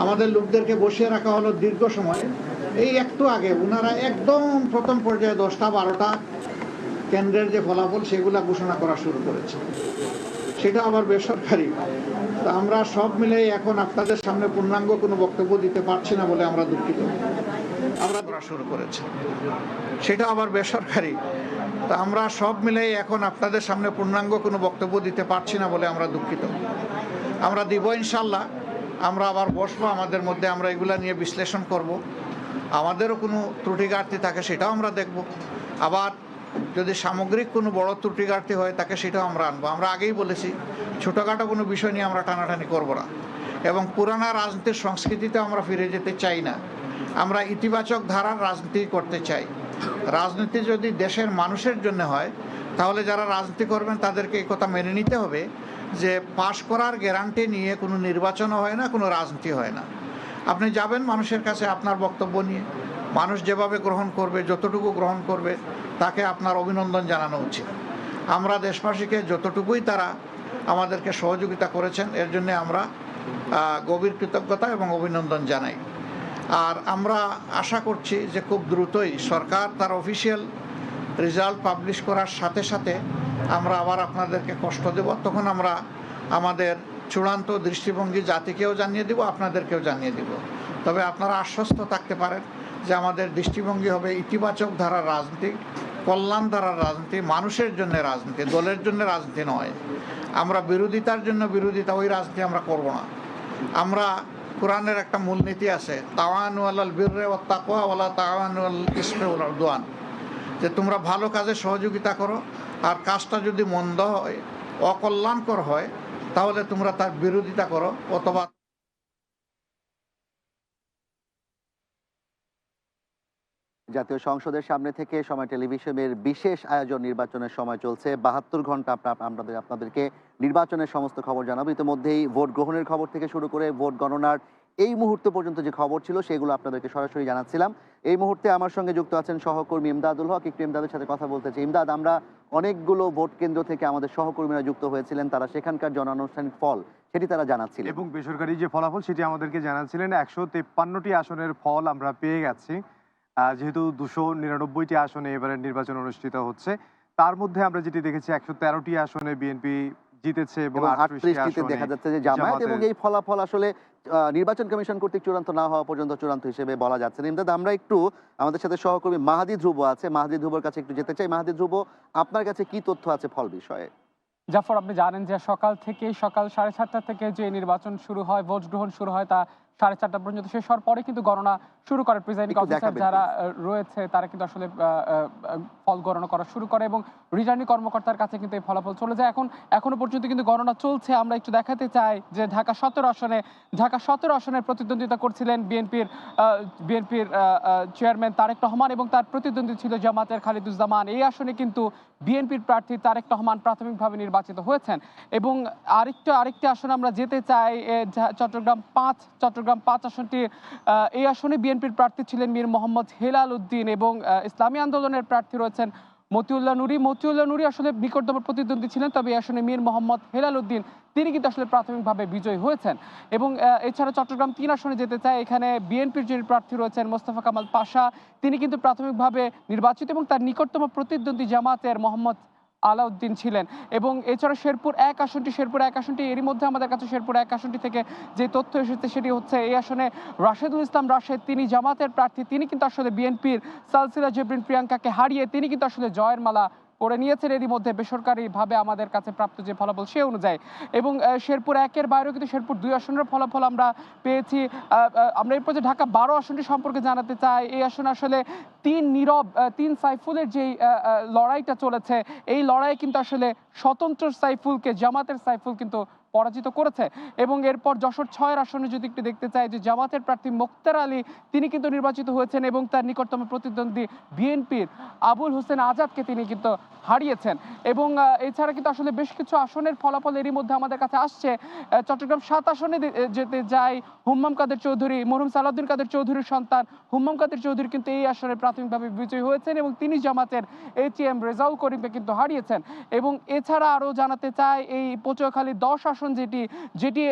আমাদের লোকদেরকে বসিয়ে রাখা হলো দীর্ঘ সময়। এই একটু আগে ওনারা একদম প্রথম পর্যায়ে 10টা-12টা কেন্দ্রের যে ফলাফল সেগুলা ঘোষণা করা শুরু করেছে, সেটা আবার বেসরকারি। তা আমরা সব মিলে এখন আপনাদের সামনে পূর্ণাঙ্গ কোনো বক্তব্য দিতে পারছি না বলে আমরা দুঃখিত। আমরা করা শুরু করেছে, সেটা আবার বেসরকারি। তা আমরা সব মিলে এখন আপনাদের সামনে পূর্ণাঙ্গ কোনো বক্তব্য দিতে পারছি না বলে আমরা দুঃখিত। আমরা দিব ইনশাল্লাহ। আমরা আবার বসবো, আমাদের মধ্যে আমরা এগুলা নিয়ে বিশ্লেষণ করব। আমাদেরও কোনো ত্রুটি ঘাটতি থাকে সেটাও আমরা দেখব। আবার যদি সামগ্রিক কোনো বড় ত্রুটি ঘাটতি হয় তাকে সেটাও আমরা আনবো। আমরা আগেই বলেছি ছোটোখাটো কোনো বিষয় নিয়ে আমরা টানাটানি করব না এবং পুরানা রাজনীতির সংস্কৃতিতে আমরা ফিরে যেতে চাই না। আমরা ইতিবাচক ধারার রাজনীতি করতে চাই। রাজনীতি যদি দেশের মানুষের জন্য হয় তাহলে যারা রাজনীতি করবেন তাদেরকে এই কথা মেনে নিতে হবে যে পাশ করার গ্যারান্টি নিয়ে কোনো নির্বাচনও হয় না, কোনো রাজনীতি হয় না। আপনি যাবেন মানুষের কাছে আপনার বক্তব্য নিয়ে, মানুষ যেভাবে গ্রহণ করবে, যতটুকু গ্রহণ করবে তাকে আপনার অভিনন্দন জানানো উচিত। আমরা দেশবাসীকে যতটুকুই তারা আমাদেরকে সহযোগিতা করেছেন এর জন্য আমরা গভীর কৃতজ্ঞতা এবং অভিনন্দন জানাই। আর আমরা আশা করছি যে খুব দ্রুতই সরকার তার অফিসিয়াল রেজাল্ট পাবলিশ করার সাথে সাথে আমরা আবার আপনাদেরকে কষ্ট দেব। তখন আমরা আমাদের চূড়ান্ত দৃষ্টিভঙ্গি জাতিকেও জানিয়ে দেব, আপনাদেরকেও জানিয়ে দেব। তবে আপনারা আশ্বস্ত থাকতে পারেন যে আমাদের দৃষ্টিভঙ্গি হবে ইতিবাচক ধারার রাজনীতি, কল্যাণ ধারার রাজনীতি, মানুষের জন্য রাজনীতি, দলের জন্য রাজনীতি নয়। আমরা বিরোধিতার জন্য বিরোধিতা, ওই রাজনীতি আমরা করব না। আমরা কোরআনের একটা মূলনীতি আছে, তাওয়ানু আলাল বিররি ওয়াত তাকওয়া ওয়ালা তাওয়ানু আলাল ইসমি ওয়াল উদওয়ান, যে তোমরা ভালো কাজে সহযোগিতা করো, আর কাজটা যদি মন্দ হয়, অকল্যাণকর হয়, তাহলে তোমরা তার বিরোধিতা করো। অথবা জাতীয় সংসদের সামনে থেকে সময় টেলিভিশনের বিশেষ আয়োজন নির্বাচনের সময় চলছে। 72 ঘন্টা আপনাদেরকে নির্বাচনের সমস্ত খবর জানাবো। ইতিমধ্যেই ভোট গ্রহণের খবর থেকে শুরু করে ভোট গণনার এই মুহূর্ত পর্যন্ত যে খবর ছিল সেগুলো আপনাদেরকে সরাসরি জানাচ্ছিলাম। এই মুহূর্তে আমার সঙ্গে যুক্ত আছেন সহকর্মী ইমদাদুল হক। একটু ইমদাদের সাথে কথা বলতে চাই। ইমদাদ, আমরা অনেকগুলো ভোট কেন্দ্র থেকে আমাদের সহকর্মীরা যুক্ত হয়েছিলেন, তারা সেখানকার জনানুষ্ঠানিক ফল সেটি তারা জানাচ্ছিলেন এবং বেসরকারি যে ফলাফল সেটি আমাদেরকে জানাচ্ছিলেন। 153টি আসনের ফল আমরা পেয়ে গেছি। যেহেতু 299টি আসনে এবারে নির্বাচন অনুষ্ঠিত হচ্ছে, তার মধ্যে আমরা যেটি দেখেছি 113টি আসনে বিএনপি জিতেছে এবং এবং 38টি 38টিতে আসনে দেখা যাচ্ছে যে জামায়াত, এবং জামাতের। এই ফলাফল আসলে নির্বাচন কমিশন কর্তৃক চূড়ান্ত না হওয়া পর্যন্ত চূড়ান্ত হিসেবে বলা যাচ্ছে না। ইমদাদ, আমরা একটু আমাদের সাথে সহকর্মী মাহাদি ধ্রুব আছে, মাহাদি ধ্রুবর কাছে একটু যেতে চাই। মাহাদি ধ্রুব, আপনার কাছে কি তথ্য আছে ফল বিষয়ে? জাফর, আপনি জানেন যে সকাল 7:30 থেকে যে নির্বাচন শুরু হয়, ভোট গ্রহণ শুরু হয়, তা 4:30 পর্যন্ত শেষ হওয়ার পরে কিন্তু গণনা শুরু করে। প্রিজাইডিং একটু অফিসার দেখাবেন, যারা রয়েছে তারা কিন্তু আসলে ফল গণনা করা শুরু করে এবং রিটার্নিং কর্মকর্তার কাছে কিন্তু এই ফলাফল চলে যায়। এখনো পর্যন্ত কিন্তু গণনা চলছে। আমরা একটু দেখাতে চাই যে ঢাকা 17 আসনের প্রতিদ্বন্দ্বিতা করছিলেন বিএনপির চেয়ারম্যান তারেক রহমান এবং তার প্রতিদ্বন্দ্বী ছিল জামাতের খালিদুজ্জামান। এই আসনে কিন্তু বিএনপির প্রার্থী তারেক রহমান প্রাথমিকভাবে নির্বাচিত হয়েছেন। এবং আরেকটি আসনে আমরা যেতে চাই, চট্টগ্রাম 5 আসনটি। এই আসনে বিএনপির প্রার্থী ছিলেন মীর মোহাম্মদ হেলাল উদ্দিন এবং ইসলামী আন্দোলনের প্রার্থী রয়েছেন মতিউল্লাহ নুরী আসলে নিকটতম প্রতিদ্বন্দ্বী ছিলেন, তবে এই আসনে মীর মোহাম্মদ হেলাল উদ্দিন তিনি কিন্তু আসলে প্রাথমিকভাবে বিজয়ী হয়েছেন। এবং এছাড়া চট্টগ্রাম 3 আসনে যেতে চাই, এখানে বিএনপির যিনি প্রার্থী রয়েছেন মোস্তফা কামাল পাশা, তিনি কিন্তু প্রাথমিকভাবে নির্বাচিত এবং তার নিকটতম প্রতিদ্বন্দ্বী জামাতের মোহাম্মদ আলাউদ্দিন ছিলেন। এবং এছাড়া শেরপুর 1 আসনটি এরই মধ্যে আমাদের কাছে শেরপুর 1 আসনটি থেকে যে তথ্য এসেছে সেটি হচ্ছে এই আসনে রাশেদুল ইসলাম রাশেদ, তিনি জামাতের প্রার্থী, তিনি কিন্তু আসলে বিএনপির সালসিলা জেবরিন প্রিয়াঙ্কাকে হারিয়ে তিনি কিন্তু আসলে জয়ের মালা করে নিয়েছেন এরই মধ্যে বেসরকারিভাবে আমাদের কাছে প্রাপ্ত যে ফলাফল সে অনুযায়ী। এবং শেরপুর 1-এর বাইরেও কিন্তু শেরপুর 2 আসনের ফলাফল আমরা পেয়েছি। আমরা এরপর যে ঢাকা 12 আসনটি সম্পর্কে জানাতে চাই। এই আসনে আসলে 3 সাইফুলের যেই লড়াইটা চলেছে, এই লড়াইয়ে কিন্তু আসলে স্বতন্ত্র সাইফুলকে জামাতের সাইফুল কিন্তু পরাজিত করেছে। এবং এরপর যশোর 6 আসনে যদি একটু দেখতে চাই যে জামাতের প্রার্থী মোক্তার আলী তিনি কিন্তু নির্বাচিত হয়েছেন এবং তার নিকটতম প্রতিদ্বন্দ্বী বিএনপির আবুল হোসেন আজাদকে তিনি কিন্তু হারিয়েছেন। এবং এছাড়া কিন্তু আসলে বেশ কিছু আসনের ফলাফল এরই মধ্যে আমাদের কাছে আসছে। চট্টগ্রাম 7 আসনে যেতে যাই, হুম্মাম কাদের চৌধুরী, মরহুম সালাউদ্দিন কাদের চৌধুরীর সন্তান হুম্মাম কাদের চৌধুরী কিন্তু এই আসনে প্রাথমিকভাবে বিজয়ী হয়েছেন এবং তিনি জামাতের ATM রেজাউল করিমকে কিন্তু হারিয়েছেন। এবং এছাড়া আরও জানাতে চাই এই পটুয়াখালী 10 আসন যেটি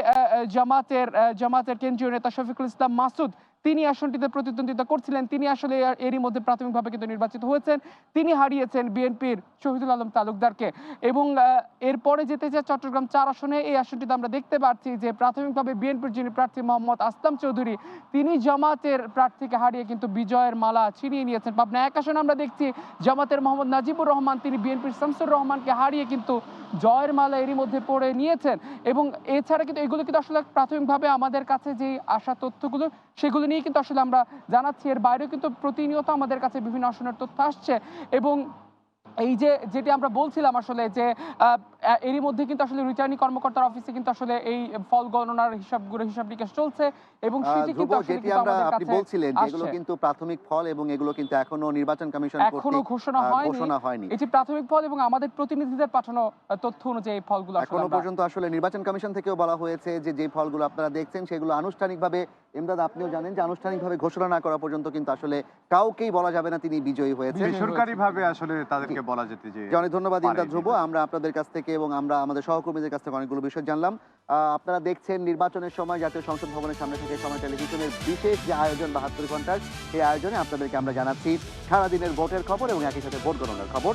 জামাতের কেন্দ্রীয় নেতা শফিকুল ইসলাম মাসুদ তিনি আসনটিতে প্রতিদ্বন্দ্বিতা করছিলেন, তিনি আসলে এরই মধ্যে প্রাথমিকভাবে কিন্তু নির্বাচিত হয়েছেন, তিনি হারিয়েছেন বিএনপির শহীদুল আলম তালুকদারকে। এবং এরপরে যেতে চাই চট্টগ্রাম 4 আসনে, এই আসনটিতে আমরা দেখতে পাচ্ছি যে প্রাথমিকভাবে বিএনপির যিনি প্রার্থী মোহাম্মদ আসলাম চৌধুরী তিনি জামাতের প্রার্থীকে হারিয়ে কিন্তু বিজয়ের মালা ছিনিয়ে নিয়েছেন। পাবনা 1 আসনে আমরা দেখছি জামাতের মোহাম্মদ নাজিবুর রহমান তিনি বিএনপির শামসুর রহমানকে হারিয়ে কিন্তু জয়ের মালা এরই মধ্যে পড়ে নিয়েছেন। এবং এছাড়া কিন্তু এগুলো কিন্তু আসলে প্রাথমিকভাবে আমাদের কাছে যে আসা তথ্যগুলো সেগুলো নিয়ে কিন্তু আসলে আমরা জানাচ্ছি। এর বাইরেও কিন্তু প্রতিনিয়ত আমাদের কাছে বিভিন্ন আসনের তথ্য আসছে। এবং এই যেটি আমরা বলছিলাম আসলে যে এরই মধ্যে কিন্তু আসলে রিটার্নিং কর্মকর্তার অফিসে কিন্তু আসলে এই ফল গণনার হিসাব নিকাশ চলছে এবং সেটি কিন্তু আসলে যেটি আমরা আপনি বলছিলেন যেগুলো কিন্তু প্রাথমিক ফল এবং এগুলো কিন্তু এখনো নির্বাচন কমিশন এখনো ঘোষণা হয়নি। এটি প্রাথমিক ফল এবং আমাদের প্রতিনিধিদের পাঠানো তথ্য অনুযায়ী ফলগুলো এখনো পর্যন্ত আসলে নির্বাচন কমিশন থেকেও বলা হয়েছে যে ফলগুলো আপনারা দেখছেন সেগুলো আনুষ্ঠানিকভাবে, ইমদাদ আপনিও জানেন যে আনুষ্ঠানিকভাবে ঘোষণা না করা পর্যন্ত কিন্তু আসলে কাউকেই বলা যাবে না তিনি বিজয়ী হয়েছেন। বেসরকারিভাবে আসলে তাদেরকে বলা যেতে যে অনেক ধন্যবাদ ইমদাদ ধ্রুব। আমরা আপনাদের কাছ থেকে এবং আমরা আমাদের সহকর্মীদের কাছ থেকে অনেকগুলো বিষয় জানলাম। আপনারা দেখছেন নির্বাচনের সময় জাতীয় সংসদ ভবনের সামনে থেকে সময় টেলিভিশনের বিশেষ যে আয়োজন 72 ঘন্টার, সেই আয়োজনে আপনাদেরকে আমরা জানাচ্ছি সারাদিনের ভোটের খবর এবং একই সাথে ভোট গণনার খবর।